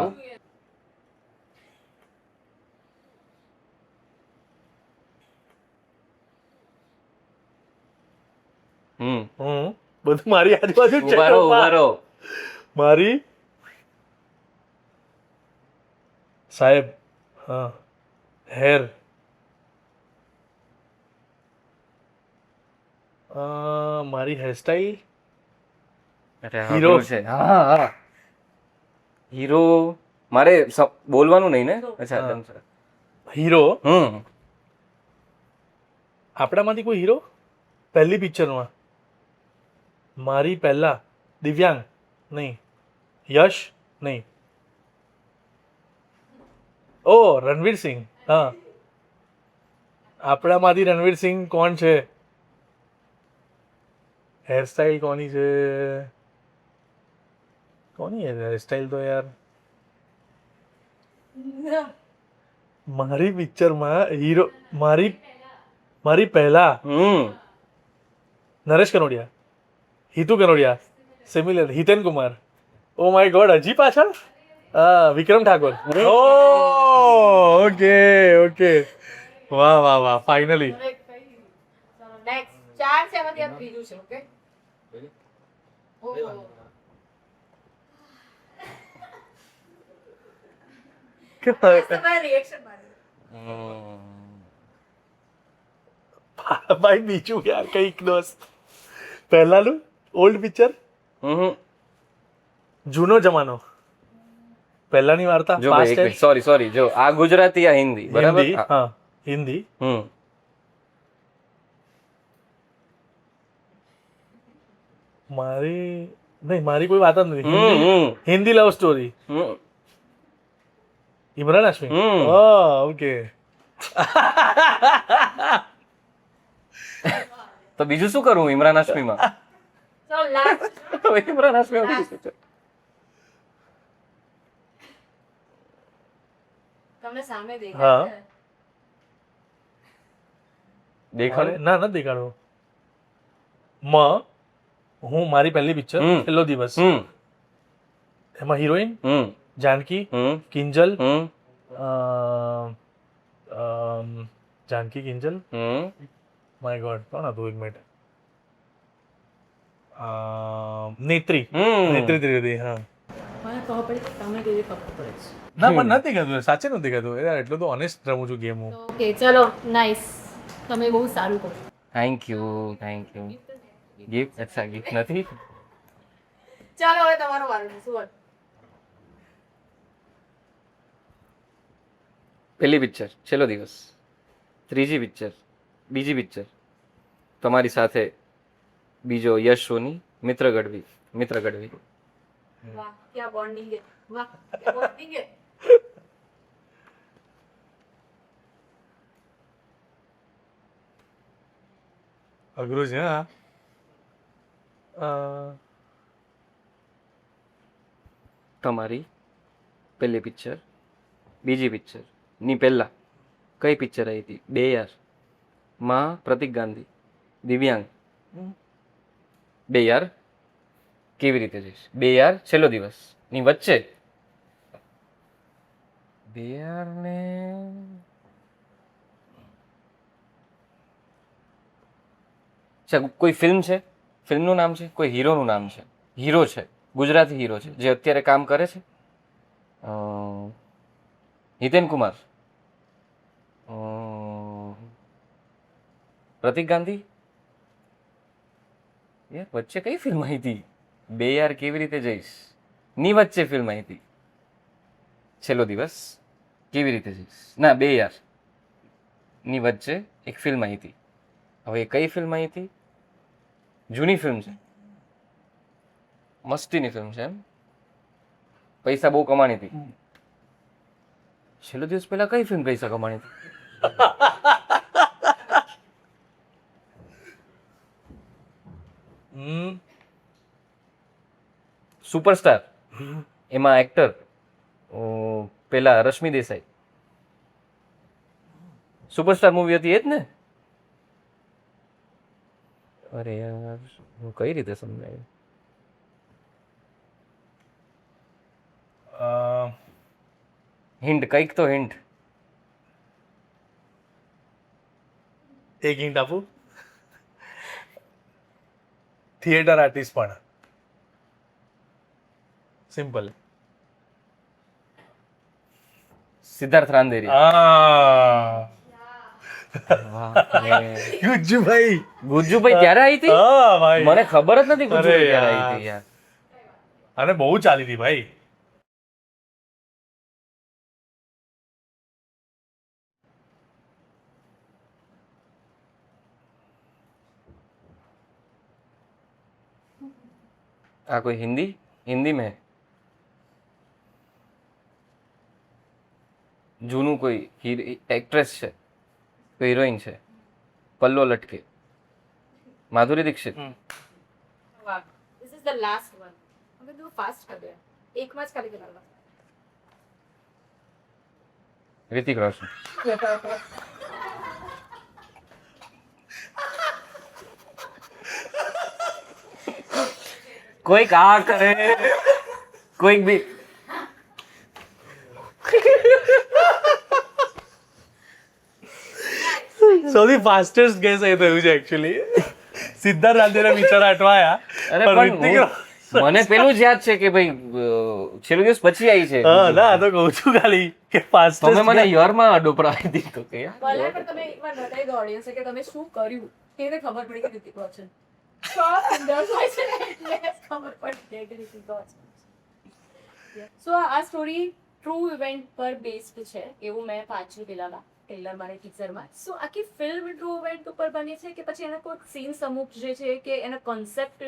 હું બધું મારી આજુબાજુ જ છે. ઉભા રહો, ઉભા રહો. મારી સાહેબ હા હેર મારી હેરસ્ટાઈલ અરે હા, હીરો. પેલું છે. હા હા હીરો. મારે બોલવાનું નહીં ને? અચ્છા હા. Done sir. હીરો. હમ આપણામાંથી કોઈ હીરો પહેલી પિક્ચરમાં? મારી પહેલા દિવ્યાંગ નહીં, યશ નહીં, ઓ રણવીર સિંહ. હા આપણામાંથી રણવીર સિંહ કોણ છે? હેરસ્ટાઈલ કોની છે? કોની હેરસ્ટાઈલ તો યાર મારી પિક્ચરમાં હીરો મારી પહેલા Naresh Kanodia, Hitu Kanodia, similar Hiten Kumar. Oh my God, હજી પાછળ વિક્રમ ઠાકોર. ઓ ઓકે ઓકે, વાહ વાહ વાહ, ફાઇનલી. નેક્સ્ટ 4 છે એમાંથી આ ત્રીજું છે. ઓકે તમારા રિએક્શન મારે ભાઈ બીજું યાર કઈક દોસ્ત. પહેલાનું ઓલ્ડ પિક્ચર, જૂનો જમાનો, પહેલાની વાર્તા, જો ભાઈ એક મિનિટ, સોરી જો આ ગુજરાતી આ હિન્દી બરાબર? હિન્દી. હા હિન્દી. મારી કોઈ વાત જ નથી. Hindi love story, Imran Hashmi. Okay. તો બીજું શું કરું ઇમરાન હાશમીમાં? સો લાસ્ટ ઇમરાન હાશમી તમને સામે હા. દેખાય છે? દેખાડે? ના નથી દેખાડો. હું મારી પહેલી પિક્ચર પહેલો દિવસ, એમાં heroine Janki, Kinjal, Janki Kinjal. My god કોણ હતું? એક મિનિટ. નેત્રી ત્રિવેદી. હા મને ખબર પડી, તમને કેવી ખબર પડે છે? ના મને નથી દેખાતું, સાચે નથી દેખાતું યાર. એટલું તો ઓનેસ્ટ રમું છું ગેમ હું. ઓકે ચલો નાઈસ, તમે બહુ સારું કહો. Thank you. ગિફ્ટ? અચ્છા ગિફ્ટ નથી. ચાલો હવે તમારો વારો છે. શું પહેલી પિક્ચર છેલ્લો દિવસ, ત્રીજી પિક્ચર, બીજી પિક્ચર તમારી સાથે, બીજો યશ સોની, મિત્ર ગઢવી. વાહ ક્યાં બોન્ડિંગ હે વાહ ક્યાં બોન્ડિંગ હે અઘરું છે હા. તમારી પહેલી પિક્ચર, બીજી પિક્ચર ની પહેલા કઈ પિક્ચર આવી હતી? 2 યાર માં પ્રતિક ગાંધી, દિવ્યાંગ. 2 યાર કેવી રીતે જઈશ? 2 યાર છેલ્લો દિવસ ની વચ્ચે 2 યાર ને અચ્છા, કોઈ ફિલ્મ છે? ફિલ્મનું નામ છે? કોઈ હીરોનું નામ છે? હીરો છે, ગુજરાતી હીરો છે જે અત્યારે કામ કરે છે. અ, હિતેન કુમાર, અ, પ્રતિક ગાંધી. યાર વચ્ચે કઈ ફિલ્મ આવી હતી? 2 યાર કેવી રીતે જઈશ ની વચ્ચે ફિલ્મ આવી હતી છેલ્લો દિવસ કેવી રીતે જઈશ ના 2 યાર ની વચ્ચે એક ફિલ્મ આવી હતી. હવે એ કઈ ફિલ્મ આવી હતી? જૂની ફિલ્મ છે, મસ્તીની ફિલ્મ છે, એમ પૈસા બહુ કમાણી હતી. છેલ્લો દિવસ પહેલા કઈ ફિલ્મ પૈસા કમાણી હતી? સુપરસ્ટાર, એમાં એક્ટર પેલા રશ્મિ દેસાઈ. સુપરસ્ટાર મૂવી હતી એ જ ને? અરે યાર હું કઈ રીતે સમજાય? હિન્ટ કઈક તો હિન્ટ. એક હિન્ટ આપું? થિયેટર આર્ટિસ્ટ પણ. સિમ્પલ. સિદ્ધાર્થ રાંદેરી. ગુજ્જુભાઈ. ગુજ્જુભાઈ ત્યારે આવી હતી? હા ભાઈ, મને ખબર જ નથી ગુજ્જુભાઈ અરે ત્યારે આવી યાર. હતી યાર. અને બહુ ચાલી હતી ભાઈ. આ કોઈ હિન્દી? હિન્દી में જૂનું કોઈ એક્ટ્રેસ છે, કોઈ હિરોઈન છે, પલ્લો લટકે, માધુરી દીક્ષિત. વાહ this is the last one હવે તું ફાસ્ટ કર દે એકમાં જ ખાલી કરવા રિતિક રોશન. કોઈક આ કરે, કોઈક બી. સૌથી ફાસ્ટેસ્ટ ગેસ એ થયું છે એકચ્યુઅલી. સિદ્ધાર્થ રાંદેરા બિચારા અટવાયા. અરે પણ પણ રિતિક મને પેલું જ યાદ છે કે ભાઈ છેલ્લો દિવસ પછી આવી છે. હા ના આ તો કહું છું ખાલી કે તમે ફાસ્ટેસ્ટ મને યરમાં ડોપરાવી દીધો કે યાર. ભલે પણ તમે એકવાર બતાવી દો ઓડિયન્સ કે તમે શું કર્યું કેને ખબર પડી કે રિતિક રોશન શોર્ટ ફિંગર્સ હોય છે ને એટલે ખબર પડી જાય કે રિતિક રોશન સો આ સ્ટોરી ટ્રુ ઇવેન્ટ પર બેસ્ડ છે એવું મેં વાંચ્યું પેલા ટ્રેલર મારે ટીચરમાં સો આખી ફિલ્મ ટ્રુ ઇવેન્ટ ઉપર બની છે કે પછી એના કોઈ સીન્સ અમુક જે છે કે એના કોન્સેપ્ટ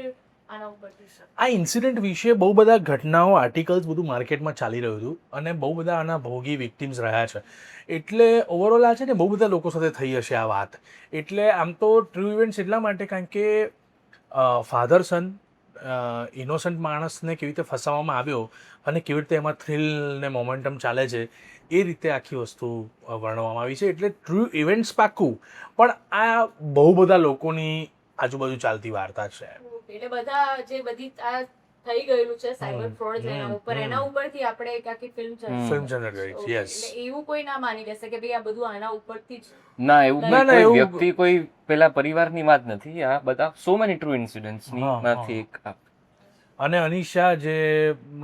આના ઉપરથી છે. આ ઇન્સિડન્ટ વિશે બહુ બધા ઘટનાઓ આર્ટિકલ્સ બધું માર્કેટમાં ચાલી રહ્યું હતું અને બહુ બધા આના ભોગી વિક્ટિમ્સ રહ્યા છે. એટલે ઓવરઓલ આ છે ને બહુ બધા લોકો સાથે થઈ હશે આ વાત. એટલે આમ તો ટ્રુ ઇવેન્ટ્સ એટલા માટે કારણ કે ફાધર સન ઇનોસન્ટ માણસને કેવી રીતે ફસાવવામાં આવ્યો અને કેવી રીતે એમાં થ્રિલ ને મોમેન્ટમ ચાલે છે એ રીતે આખી વસ્તુ વર્ણવવામાં આવી છે. એટલે ટ્રુ ઇવેન્ટ્સ પાક્કું પણ આ બહુ બધા લોકોની આજુબાજુ ચાલતી વાર્તા છે. એટલે બધા જે બધી આ થઈ ગયેલું છે સાયબર ફ્રોડ એના ઉપર એના ઉપરથી આપણે એક આખી ફિલ્મ જનરેટ કરી છે. યસ. એટલે એવું કોઈ ના માની લેશે કે ભાઈ આ બધું આના ઉપરથી જ ના એવું ના, કોઈ એવું- વ્યક્તિ કોઈ પેલા પરિવારની વાત નથી. આ બધા સો મેની ટ્રુ ઇન્સિડન્ટ્સ ની હા, માંથી એક આ. અને અનિશા જે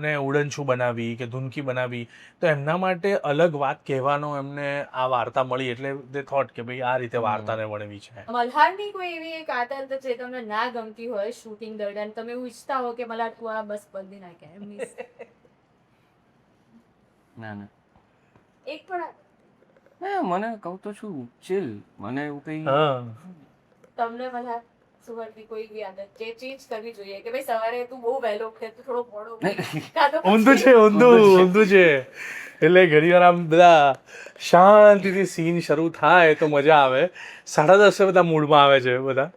ને ઉડનછું બનાવી કે ધૂનકી બનાવી તો એમના માટે અલગ વાત કહેવાનો એમને આ વાર્તા મળી એટલે દે થોટ કે ભાઈ આ રીતે વાર્તાને વણવી છે. મલ્હારની કોઈ એવી એક આદત જે તમને ના ગમતી હોય શૂટિંગ દરમિયાન તમે એવું ઈચ્છતા હો કે મલ્હાર તું આ બસ બંધી નાખે એમની ના ના એક પણ ના, મને કહું તો છું ચિલ. મને એવું કઈ હા તમને મલ્હાર સુવર્ણની કોઈ બી આદત જે ચેન્જ કરવી જોઈએ કે ભાઈ સવારે તું બહુ વહેલો ઉઠે તો થોડો મોડો ઉઠ. કાં તો ઊંધું છે ઊંધું છે. એટલે ઘણી વાર આમ બધા શાંતિથી સીન શરૂ થાય તો મજા આવે. 10:30 બધા મૂડમાં આવે છે બધા,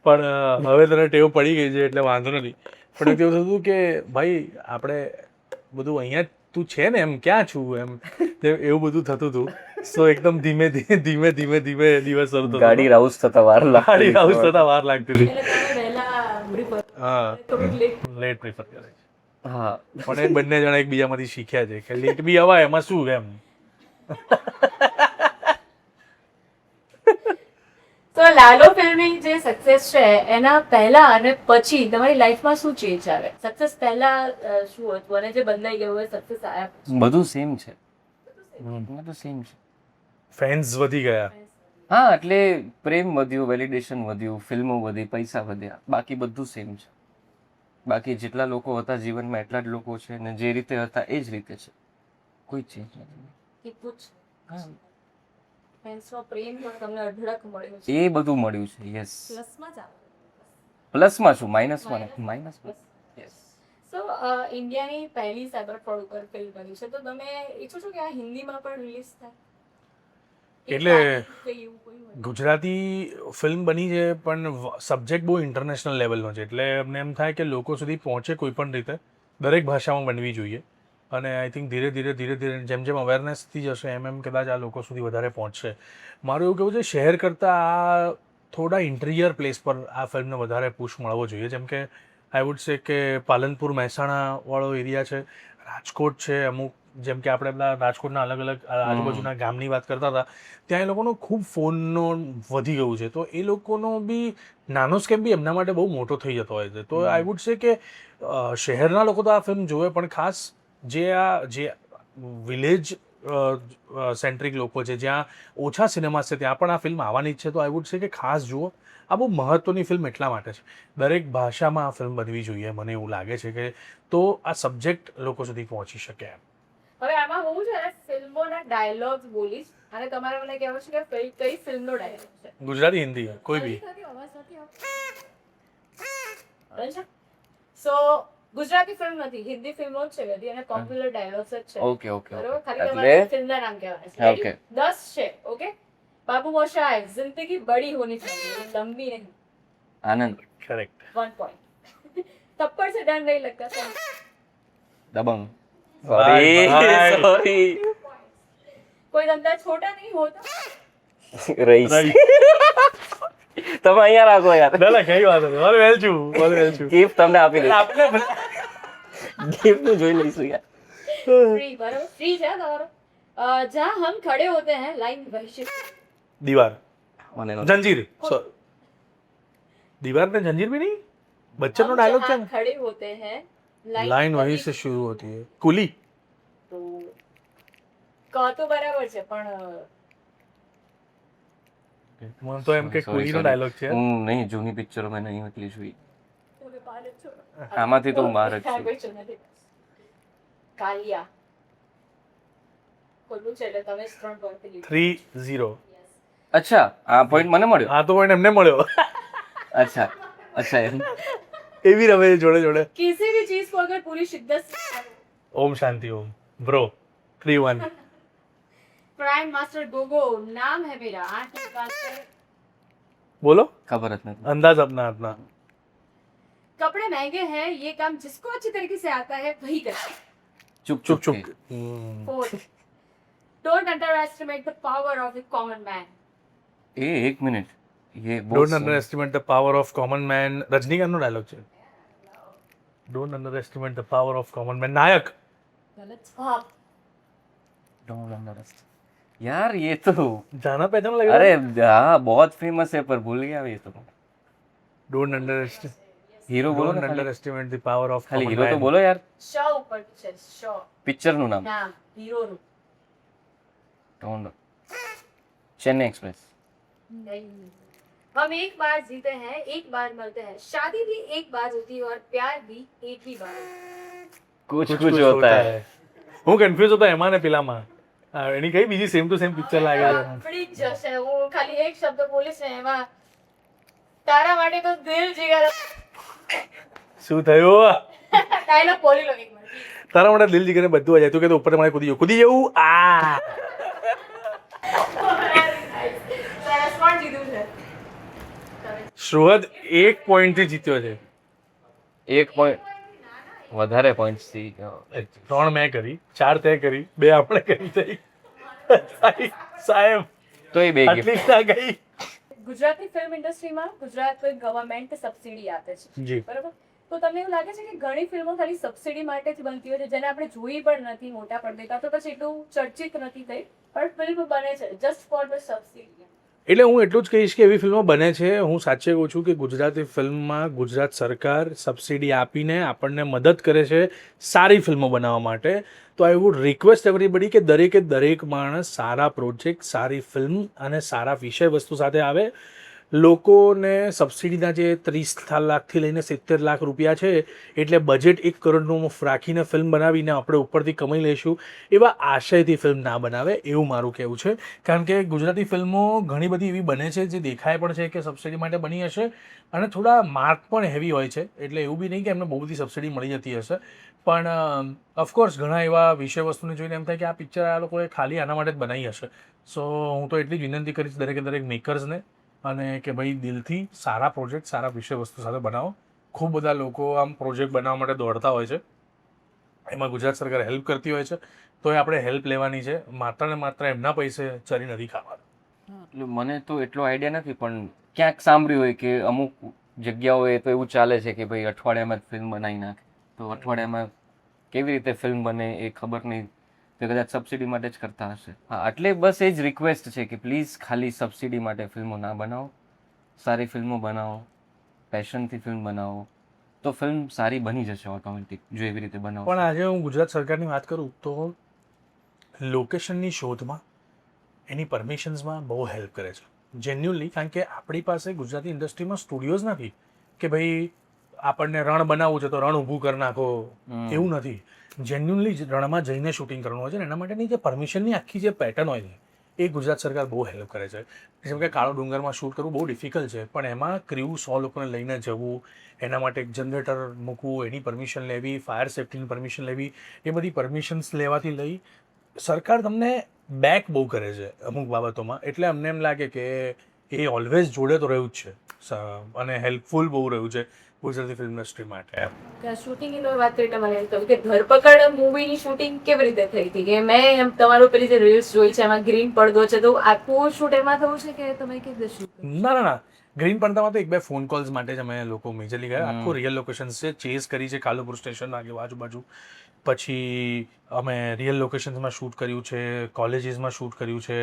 પણ હવે તને ટેવ પડી ગઈ છે એટલે વાંધો નથી. પણ એવું થતું કે ભાઈ આપણે બધું અહીંયા જ તું છે ને, એમ ક્યાં છું એમ, એવું બધું થતું હતું. સો એકદમ ધીમે ધીમે દિવસ શરૂ થતો. ગાડી રાઉસ થતા વાર ગાડી હાઉસ થતા વાર લાગતી હતી. એટલે તમે વહેલા prefer કરો. હા, થોડુંક late. લેટ પ્રિફર કરે છે. હા પણ એ બંને જણા એકબીજામાંથી શીખ્યા છે કે લેટ બી અવાય, એમાં શું એમ. તો લાલો ફિલ્મની જે સક્સેસ છે એના પહેલા અને પછી તમારી લાઈફમાં શું ચેન્જ આવે? સક્સેસ પહેલા શું હતું અને જે બદલાઈ ગયું હોય સક્સેસ આવ્યા પછી? બધું સેમ છે, બધું સેમ છે. ફેન્સ વધી ગયા. હા એટલે પ્રેમ વધ્યો, વેલિડેશન વધ્યું, ફિલ્મો વધી, પૈસા વધ્યા, બાકી બધું સેમ છે. બાકી જેટલા લોકો હતા જીવનમાં એટલા જ લોકો છે ને જે રીતે હતા એ જ રીતે છે, કોઈ ચેન્જ નથી. કેટલું જ હા, ફેન્સનો પ્રેમ પણ તમને અઢળક મળ્યો છે. એ બધું મળ્યું છે. યસ, પ્લસમાં જ આવે. પ્લસમાં શું, માઇનસમાં નથી, માઇનસમાં. યસ. સો ઇન્ડિયાની પહેલી સાયબર ફ્રોડ ઉપર ફિલ્મ બની છે, તો તમે ઈચ્છો છો કે આ હિન્દીમાં પણ રિલીઝ થાય? એટલે કંઈ એવું કોઈ હોય? ગુજરાતી ફિલ્મ બની છે પણ સબ્જેક્ટ બહુ ઇન્ટરનેશનલ લેવલનો છે, એટલે અમને એમ થાય કે લોકો સુધી પહોંચે કોઈ પણ રીતે, દરેક ભાષામાં બનવી જોઈએ. અને આઈ થિંક ધીરે ધીરે જેમ જેમ અવેરનેસથી જશે એમ કદાચ આ લોકો સુધી વધારે પહોંચશે. મારું એવું કહેવું છે શહેર કરતાં આ થોડા ઇન્ટિરિયર પ્લેસ પર આ ફિલ્મને વધારે પુશ મળવો જોઈએ. જેમ કે આઈ વુડ સે કે પાલનપુર મહેસાણાવાળો એરિયા છે, રાજકોટ છે અમુક, જેમ કે આપણે બધા રાજકોટના અલગ અલગ આજુબાજુના ગામની વાત કરતા હતા, ત્યાં એ લોકોનો ખૂબ ફોનનો વધી ગયું છે. તો એ લોકોનો બી નાનો સ્કેમ બી એમના માટે બહુ મોટો થઈ જતો હોય છે. તો આઈ વુડ સે કે શહેરના લોકો તો આ ફિલ્મ જોવે, પણ ખાસ જે વિલેજ સેન્ટ્રિક લોકો છે, જ્યાં ઓછા સિનેમા છે, ત્યાં પણ આ ફિલ્મ આવવાની જ છે. તો આઈ વુડ સે કે ખાસ જુઓ. આ બહુ મહત્વની ફિલ્મ એટલા માટે છે, દરેક ભાષામાં આ ફિલ્મ બનવી જોઈએ. મને એવું લાગે છે કે તો આ સબ્જેક્ટ લોકો સુધી પહોંચી શકે એમ. હવે આમાં હું છે ને ફિલ્મોના ડાયલોગ્સ બોલીશ અને તમારે મને કહેવું છે કે કઈ ફિલ્મનો ડાયલોગ છે. ગુજરાતી, હિન્દી, કોઈ બી. સો ગુજરાતી ફિલ્મ નથી, હિન્દી ફિલ્મો જ છે બધી અને પોપ્યુલર ડાયલોગ્સ જ છે. ઓકે ઓકે બરોબર, ખાલી એટલે તમારે ફિલ્મના નામ કહેવાના છે. ઓકે. 10 છે. ઓકે, બાબુ મોશાય, જિંદગી બડી હોની चाहिए, લંબી નહીં. આનંદ, કરેક્ટ. 1 point. थप्पड़ से डर नहीं लगता था. Dabangg, Bye, bye. સોરી कोई धंधा छोटा नहीं होता. રઈસ. તમે અહીંયા રાખો યાર, ના કઈ વાત નથી, મારે વેલ છું. ગિફ્ટ તમને આપી દઈશ, આપણે ગિફ્ટ નું જોઈ લઈશું યાર. फ्री, बराबर फ्री है તમારો. जहाँ हम खड़े होते हैं लाइन वही से. दीवार, મને નો जंजीर, दीवार में जंजीर भी नहीं, बच्चन નો डायलॉग છે जहाँ खड़े होते हैं लाइन वहीं से शुरू होती है. कुली. तो કહો તો બરાબર છે પણ મને તો એમ કે Sorry, કુલી નો sorry. ડાયલોગ છે. હું નહીં, જૂની પિક્ચરો મેં નહીં એટલી જોઈ. તમે બહાર જ છો. આમાંથી તો હું બહાર જ છું. આ question નથી. કાલિયા ખોલું છે એટલે તમે જ 3 point લીધું. 3-0. અચ્છા, આ પોઈન્ટ મને મળ્યો. આ તો પણ એમને મળ્યો. અચ્છા અચ્છા એમ. એવી રમે જોડે જોડે. किसी भी चीज को अगर पूरी शिद्दत से ઓમ શાંતિ ઓમ. બ્રો 3-1. प्राइम मास्टर गोगो नाम है मेरा 8 निकाल कर બોલો. ખબર જ નથી. અંદાજ अपना अपना. कपड़े महंगे हैं ये काम जिसको अच्छी तरीके से आता है वही करता है. ચૂપ ચૂપ ચૂપ ચૂપ. ચૂપ. Fourth, don't underestimate the power of a common man. એ એક મિનિટ, ये don't underestimate the power of common man. Rajinikanth નો ડાયલોગ છે. Don't underestimate the power of common man. Nayak. गलत जवाब. यार ये तो, जाना पहचान लग अरे रहा है. हाँ बहुत फेमस है पर भूल गया ये तो. Don't underestimate. हीरो बोलो डोंट ना खाली. अंडरएस्टिमेट ધ પાવર ઓફ ખાલી કોમન હીરો તો મેન. બોલો યાર. शो ऊपर છે शो પિક્ચર નું નામ. नाम हीरो નું चेन्नई एक्सप्रेस. नहीं. हम एक बार जीते हैं एक बार मरते हैं शादी भी एक बार होती है और प्यार भी एक ही बार. कुछ कुछ कुछ कुछ होता है. હું કન્ફ્યુઝ હતો એમાં ને પેલામાં. એની કઈ બીજી સેમ ટુ સેમ પિક્ચર લાગે છે. આપણી જ જશે હું ખાલી એક શબ્દ બોલીશ ને એમાં તારા માટે તો દિલ જીગર શું થયું? ડાયલોગ બોલી લો એક મિનિટ. તારા માટે દિલ જીગરને બધું આ જાય. તું કે ઉપર મને કૂદી જવું આ સરસ કોણ જીત્યું છે? શ્રુહદ 1 પોઈન્ટથી જીત્યો છે. 1 પોઈન્ટ વધારે પોઈન્ટ્સથી 3 મેં કરી, 4 તે કરી, 2 આપણે કરી થઈ. સાહેબ તો એ 2 ગિફ્ટ. આટલી ના ગઈ. ગુજરાતની ફિલ્મ ઇન્ડસ્ટ્રીમાં ગુજરાત ગવર્મેન્ટ સબસિડી આપે છે જી. બરાબર, તો તમને એવું લાગે છે કે ઘણી ફિલ્મો ખાલી સબસિડી માટે જ બનતી હોય છે જેને આપણે જોઈ પણ નથી મોટા પડદે, કાં તો પછી એટલું ચર્ચિત નથી થઈ, પણ ફિલ્મ બને છે જસ્ટ ફોર ધ સબસિડી? એટલે હું એટલું જ કહીશ કે એવી ફિલ્મો બને છે. હું સાચે કહું છું કે ગુજરાતી ફિલ્મમાં ગુજરાત સરકાર સબસિડી આપીને આપણને મદદ કરે છે સારી ફિલ્મો બનાવવા માટે. તો આઈ વુડ રિક્વેસ્ટ એવરીબડી કે દરેક માણસ સારા પ્રોજેક્ટ, સારી ફિલ્મ અને સારા વિષય વસ્તુ સાથે આવે. લોકોને સબસિડીના જે 30 લાખથી લઈને 70 લાખ રૂપિયા છે એટલે બજેટ 1 કરોડનું રાખીને ફિલ્મ બનાવીને આપણે ઉપરથી કમાઈ લઈશું એવા આશયથી ફિલ્મ ના બનાવે, એવું મારું કહેવું છે. કારણ કે ગુજરાતી ફિલ્મો ઘણી બધી એવી બને છે જે દેખાય પણ છે કે સબસિડી માટે બની હશે અને થોડા માર્ક પણ હેવી હોય છે. એટલે એવું બી નહીં કે એમને બહુ બધી સબસિડી મળી જતી હશે, પણ ઓફકોર્સ ઘણા એવા વિષય વસ્તુને જોઈને એમ થાય કે આ પિક્ચર આ લોકોએ ખાલી આના માટે જ બનાવી હશે. સો હું તો એટલી જ વિનંતી કરીશ દરેક મેકર્સને અને કે ભાઈ દિલથી સારા પ્રોજેક્ટ, સારા વિષય વસ્તુ સાથે બનાવો. ખૂબ બધા લોકો આમ પ્રોજેક્ટ બનાવવા માટે દોડતા હોય છે, એમાં ગુજરાત સરકાર હેલ્પ કરતી હોય છે, તો એ આપણે હેલ્પ લેવાની છે. માત્ર ને માત્ર એમના પૈસે ચરી નથી ખાવાના. એટલે મને તો એટલો આઈડિયા નથી, પણ ક્યાંક સાંભળ્યું હોય કે અમુક જગ્યાઓએ તો એવું ચાલે છે કે ભાઈ અઠવાડિયામાં જ ફિલ્મ બનાવી નાખે. તો અઠવાડિયામાં કેવી રીતે ફિલ્મ બને એ ખબર નહીં, તો કદાચ સબસિડી માટે જ કરતા હશે. હા, એટલે બસ એ જ રિક્વેસ્ટ છે કે પ્લીઝ ખાલી સબસિડી માટે ફિલ્મો ના બનાવો, સારી ફિલ્મો બનાવો, પેશનથી ફિલ્મ બનાવો, તો ફિલ્મ સારી બની જશે ઓટોમેટિક, જો એવી રીતે બનાવો. પણ આજે હું ગુજરાત સરકારની વાત કરું તો લોકેશનની શોધમાં, એની પરમિશન્સમાં બહુ હેલ્પ કરે છે જેન્યુઅલી. કારણ કે આપણી પાસે ગુજરાતી ઇન્ડસ્ટ્રીમાં સ્ટુડિયોઝ નથી કે ભાઈ આપણને રણ બનાવવું છે તો રણ ઊભું કરી નાખો, એવું નથી. જેન્યુઅલી રણમાં જઈને શૂટિંગ કરવાનું હોય છે ને એના માટેની જે પરમિશનની આખી જે પેટર્ન હોય છે એ ગુજરાત સરકાર બહુ હેલ્પ કરે છે. જેમ કે કાળો ડુંગરમાં શૂટ કરવું બહુ ડિફિકલ્ટ છે, પણ એમાં ક્રૂ 100 લોકોને લઈને જવું, એના માટે એક જનરેટર મૂકવું, એની પરમિશન લેવી, ફાયર સેફ્ટીની પરમિશન લેવી, એ બધી પરમિશન્સ લેવાથી લઈ સરકાર તમને બેક બહુ કરે છે અમુક બાબતોમાં. એટલે અમને એમ લાગે કે એ ઓલવેઝ જોડે તો રહ્યું જ છે અને હેલ્પફુલ બહુ રહ્યું છે ગુજરાતી ફિલ્મ ઇન્ડસ્ટ્રી માટે. શૂટિંગની તો વાત કરી તમારે તો કે ધરપકડ મૂવીની શૂટિંગ કેવી રીતે થઈ હતી? કે મેં એમ તમારું પેલી જે રીલ્સ જોઈ છે એમાં ગ્રીન પડદો છે, તો આખું શૂટ એમાં થયું છે કે તમે કેવી રીતે શૂટ? ના, ગ્રીન પડદામાં તો 1-2 ફોન કોલ્સ માટે જ અમે લોકો મેજરલી ગયા. આખું રિયલ લોકેશન્સ છે, ચેઝ કરી છે કાલુપુર સ્ટેશન આજુબાજુ. પછી અમે રિયલ લોકેશન્સમાં શૂટ કર્યું છે, કોલેજીસમાં શૂટ કર્યું છે,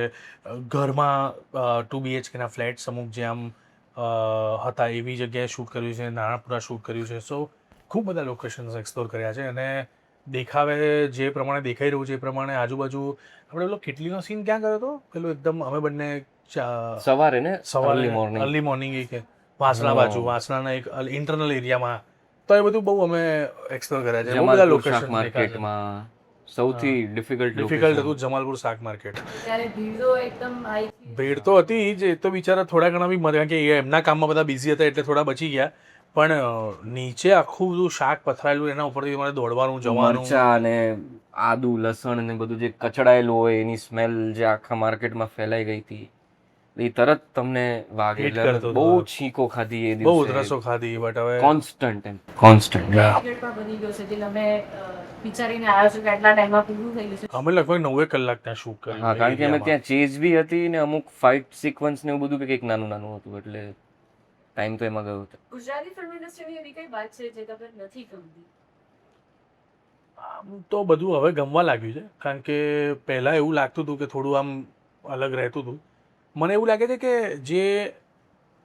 ઘરમાં 2 BHK ના ફ્લેટ્સ અમુક જે આમ હતા એવી જગ્યાએ શૂટ કર્યું છે, નાણાપુરા શૂટ કર્યું છે. સો ખૂબ બધા લોકેશન્સ એક્સપ્લોર કર્યા છે અને દેખાવે જે પ્રમાણે દેખાઈ રહ્યું છે એ પ્રમાણે આજુબાજુ આપણે પેલો કેટલીનો સીન ક્યાં કર્યો હતો? પેલો એકદમ અમે બંને સવારે ને સવારે મોર્નિંગ અર્લી મોર્નિંગ કે વાસણા બાજુ, વાસણાના એક ઇન્ટરનલ એરિયામાં, તો એ બધું બહુ અમે એક્સપ્લોર કર્યા છે. બહુ બધા લોકેશન માર્કેટમાં સૌથી ડિફિકલ્ટ હતું જમાલપુર શાક માર્કેટ. ત્યારે ભીડો એકદમ આવી ભીડ તો હતી જ, એ તો બિચારા થોડા ઘણા બી મર્યા કે એમના કામમાં બધા બિઝી હતા એટલે થોડા બચી ગયા, પણ નીચે આખું બધું શાક પથરાયેલું એના ઉપરથી મારે દોડવાનું જવાનું. મરચા અને આદુ લસણ ને બધું જે કચડાયેલું હોય એની સ્મેલ જે આખા માર્કેટમાં ફેલાઈ ગઈ હતી, એ તરત તમને વાગે. Hit કરતો બહુ હતો. છીકો ખાધી એ બહુ દિવસે, ઉધરસો ખાધી, બટ હવે કોન્સ્ટન્ટ ટિકિટમાં બની ગયો છે એટલે અમે વિચારીને આવ્યો છું કે આટલા ટાઈમમાં પૂરું થઈ જશે. અમે લગભગ 9 કલાક ત્યાં શૂટ કર્યું. હા, કારણ કે અમે ત્યાં ચેઝ બી હતી ને અમુક ફાઇટ સિક્વન્સ ને એવું બધું કંઈક નાનું હતું, એટલે ટાઈમ તો એમાં ગયો હતો. ગુજરાતી ફિલ્મ ઇન્ડસ્ટ્રીની એવી કઈ વાત છે જે તમને નથી ગમતી? આમ તો બધું હવે ગમવા લાગ્યું છે, કારણ કે પહેલાં એવું લાગતું હતું કે થોડું આમ અલગ રહેતું હતું. મને એવું લાગે છે કે જે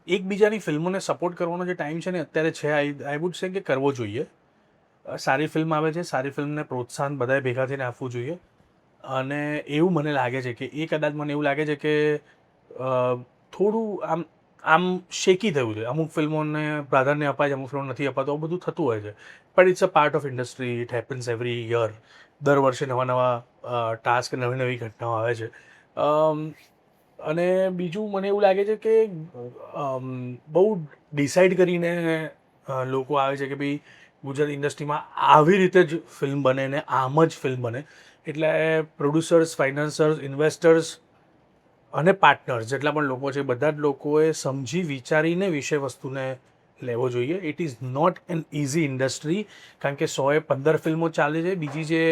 એકબીજાની ફિલ્મોને સપોર્ટ કરવાનો જે ટાઈમ છે ને અત્યારે છે, આઈ વુડ સે કે કરવો જોઈએ. સારી ફિલ્મ આવે છે, સારી ફિલ્મને પ્રોત્સાહન બધાએ ભેગા થઈને આપવું જોઈએ. અને એવું મને લાગે છે કે એ કદાચ મને એવું લાગે છે કે થોડું આમ શેકી થયું છે. અમુક ફિલ્મોને પ્રાધાન્ય અપાય છે, અમુક ફિલ્મો નથી અપાતું, આવું બધું થતું હોય છે. But it's a part of industry, it happens every year. દર વર્ષે નવા ટાસ્ક, નવી ઘટનાઓ આવે છે. અને બીજું મને એવું લાગે છે કે બહુ ડિસાઈડ કરીને લોકો આવે છે કે ભાઈ ગુજરાતી ઇન્ડસ્ટ્રીમાં આવી રીતે જ ફિલ્મ બને ને આમ જ ફિલ્મ બને. એટલે પ્રોડ્યુસર્સ, ફાઇનાન્સર્સ, ઇન્વેસ્ટર્સ અને પાર્ટનર્સ જેટલા પણ લોકો છે બધા જ લોકોએ સમજી વિચારીને વિષય વસ્તુને લેવો જોઈએ. It is not an easy industry, કારણ કે 115 ફિલ્મો ચાલે છે, બીજી જે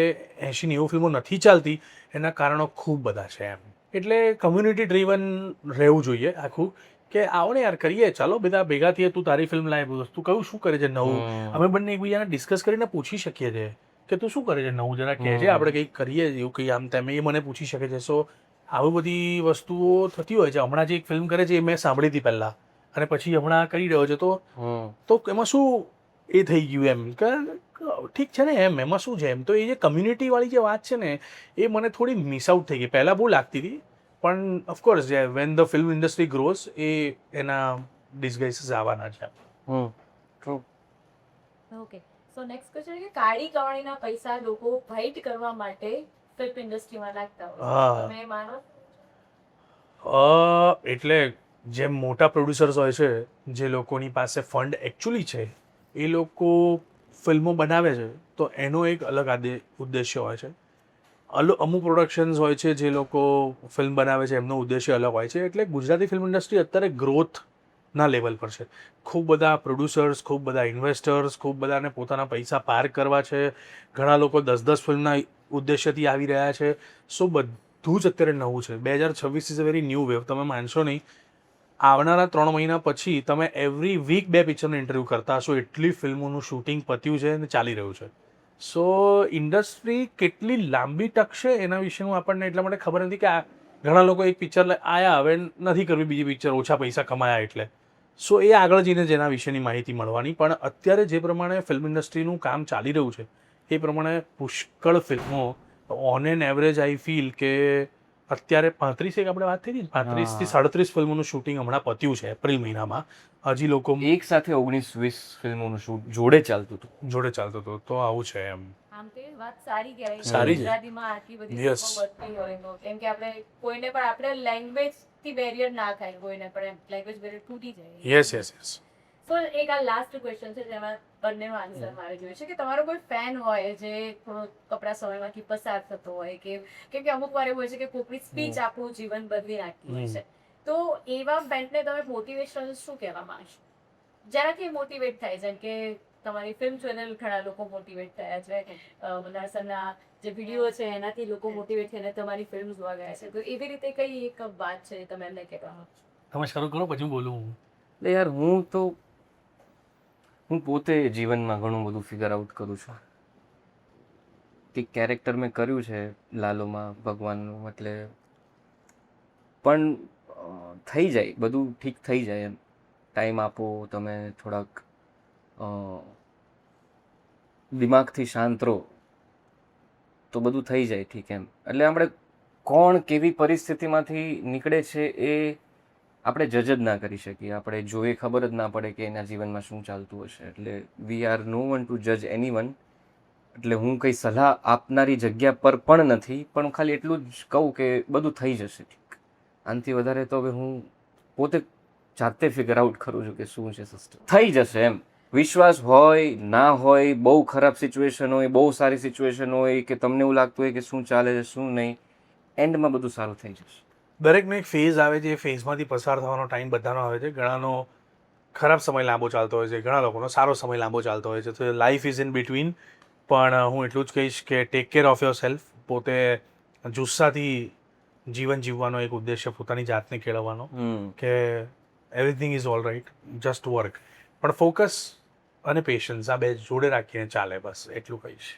80-90 ફિલ્મો નથી ચાલતી એના કારણો ખૂબ બધા છે એમ. એટલે કમ્યુનિટી ડ્રીવન રહેવું જોઈએ આખું, કે આવો ને યાર કરીએ, ચાલો બધા ભેગા થઈએ, તું તારી ફિલ્મ લાવી, તું કહું શું કરે છે નવું, અમે બંને એકબીજાને ડિસ્કસ કરીને પૂછી શકીએ છીએ કે તું શું કરે છે નવું, જરા કહેજે, આપણે કંઈક કરીએ એવું કંઈ આમ તેમ, એ મને પૂછી શકે છે. સો આવી બધી વસ્તુઓ થતી હોય છે. હમણાં જે એક ફિલ્મ કરે છે એ મેં સાંભળી હતી પહેલાં, અને પછી હમણાં કરી રહ્યો છે, તો એમાં શું એ થઈ ગયું એમ કે ઠીક છે ને એમ, એમાં શું છે એમ. તો એ જે કમ્યુનિટીવાળી જે વાત છે ને એ મને થોડી મિસ આઉટ થઈ ગઈ. પહેલાં બહુ લાગતી હતી, પણ ઓફકોર્સ જે when the film industry grows એ એના ડિસગાઇસીસ આવવાના છે. True. Okay, so next question કે કાળી કમાણીના પૈસા લોકો વ્હાઇટ કરવા માટે ફિલ્મ ઇન્ડસ્ટ્રીમાં નાખતા હોય, તમે માનો? એટલે જે મોટા પ્રોડ્યુસર્સ હોય છે, જે લોકોની પાસે ફંડ એકચ્યુઅલી છે, એ લોકો ફિલ્મો બનાવે છે તો એનો એક અલગ ઉદ્દેશ્ય હોય છે. અમુક પ્રોડક્શન્સ હોય છે જે લોકો ફિલ્મ બનાવે છે, એમનો ઉદ્દેશ્ય અલગ હોય છે. એટલે ગુજરાતી ફિલ્મ ઇન્ડસ્ટ્રી અત્યારે ગ્રોથના લેવલ પર છે. ખૂબ બધા પ્રોડ્યુસર્સ, ખૂબ બધા ઇન્વેસ્ટર્સ, ખૂબ બધાને પોતાના પૈસા પાર્ક કરવા છે. ઘણા લોકો 10-10 ફિલ્મના ઉદ્દેશ્યથી આવી રહ્યા છે. સો બધું જ અત્યારે નવું છે. 2026 is a very new wave. તમે માનશો નહીં, આવનારા 3 મહિના પછી તમે એવરી વીક 2 પિક્ચરનો ઇન્ટરવ્યૂ કરતા હશો, એટલી ફિલ્મોનું શૂટિંગ પત્યું છે અને ચાલી રહ્યું છે. સો ઇન્ડસ્ટ્રી કેટલી લાંબી ટકશે એના વિશેનું આપણને એટલા માટે ખબર નથી, કે આ ઘણા લોકો એક પિક્ચર આયા, હવે નથી કરવી બીજી પિક્ચર, ઓછા પૈસા કમાયા એટલે. સો એ આગળ જઈને જ એના વિશેની માહિતી મળવાની. પણ અત્યારે જે પ્રમાણે ફિલ્મ ઇન્ડસ્ટ્રીનું કામ ચાલી રહ્યું છે એ પ્રમાણે પુષ્કળ ફિલ્મો, on an average I feel કે અત્યારે 35 આપણે વાત થઈ હતી, 35 થી 37 ફિલ્મોનું શૂટિંગ હમણાં પત્યું છે એપ્રિલ મહિનામાં. હજી લોકો એક સાથે 19-20 ફિલ્મોનું શૂટ જોડે ચાલતું હતું. જોડે ચાલતું હતું. તો આવું છે એમ. આમ તો એ વાત સારી કહેવાય, સારી છે. ગુજરાતીમાં આટલી બધી Yes. ફિલ્મો બનતી હોય તો, કેમ કે આપણે કોઈને પણ આપણે લેંગ્વેજ થી બેરિયર ના થાય, કોઈને પણ લેંગ્વેજ બેરિયર તૂટી જાય. યસ. સો એક આ લાસ્ટ ક્વેશ્ચન છે જેમાં બંનેનો આન્સર મારે જોઈએ છે, કે તમારો કોઈ ફેન હોય જે થોડો કપરા સમયમાંથી પસાર થતો હોય, કે કેમ કે અમુક વાર એવું હોય છે કે કોઈની સ્પીચ આપણું જીવન બદલી નાખતી હોય છે, તો એવા ફેનને તમે મોટિવેશન શું કહેવા માંગશો, જેનાથી મોટિવેટ થાય? જેમ કે તમારી ફિલ્મ જોઈને ઘણા લોકો મોટિવેટ થયા છે, મલ્હાર સરના જે વિડીયો છે એનાથી લોકો મોટિવેટ થઈને તમારી ફિલ્મ જોવા ગયા છે, તો એવી રીતે કઈ એક વાત છે તમે એમને કહેવા માંગશો? તમે શરૂ કરો પછી બોલું હું. એટલે યાર હું પોતે જીવનમાં ઘણું બધું ફિગર આઉટ કરું છું. કે કેરેક્ટર મેં કર્યું છે લાલોમાં ભગવાનનું, એટલે પણ થઈ જાય, બધું ઠીક થઈ જાય એમ. ટાઈમ આપો તમે, થોડાક દિમાગથી શાંત રહો તો બધું થઈ જાય ઠીક એમ. એટલે આપણે કોણ કેવી પરિસ્થિતિમાંથી નીકળે છે એ આપણે જજ જ ના કરી શકીએ. આપણે જોઈએ ખબર જ ના પડે કે એના જીવનમાં શું ચાલતું હશે. એટલે we are no one to જજ એની વન. એટલે હું કંઈ સલાહ આપનારી જગ્યા પર પણ નથી, પણ ખાલી એટલું જ કહું કે બધું થઈ જશે ઠીક. આનાથી વધારે તો હવે હું પોતે જાતે ફિગર આઉટ કરું છું કે શું છે સિસ્ટમ. થઈ જશે એમ. વિશ્વાસ હોય ના હોય, બહુ ખરાબ સિચ્યુએશન હોય, બહુ સારી સિચ્યુએશન હોય, કે તમને એવું લાગતું હોય કે શું ચાલે છે શું નહીં, એન્ડમાં બધું સારું થઈ જશે. દરેકનો એક ફેઝ આવે છે, એ ફેઝમાંથી પસાર થવાનો ટાઈમ બધાનો આવે છે. ઘણાનો ખરાબ સમય લાંબો ચાલતો હોય છે, ઘણા લોકોનો સારો સમય લાંબો ચાલતો હોય છે. તો લાઈફ ઇઝ ઇન બિટવીન. પણ હું એટલું જ કહીશ કે take care of your self. પોતે જુસ્સાથી જીવન જીવવાનો એક ઉદ્દેશ્ય પોતાની જાતને કેળવવાનો, કે everything is all right, just work. પણ ફોકસ અને પેશન્સ આ બે જોડે રાખીને ચાલે, બસ એટલું કહીશ.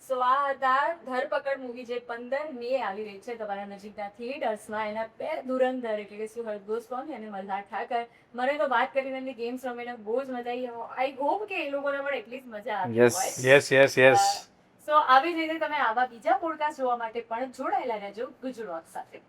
સો આ હતા ધરપકડ મૂવી, જે 15 મે આવી રહી છે તમારા નજીકના થિયેટર્સમાં. એના 2 ધુરંધર એટલે કે સુહૃદ ગોસ્વામી અને મલ્હાર ઠાકર. મને તો વાત કરીને એમની ગેમ્સ રમીને બહુ જ મજા આવી. આઈ હોપ કે એ લોકોને પણ એટલી જ મજા આવી હોય. યસ. સો આવી જ રીતે તમે આવા બીજા પોડકાસ્ટ જોવા માટે પણ જોડાયેલા રહેજો ગુજરાત સાથે.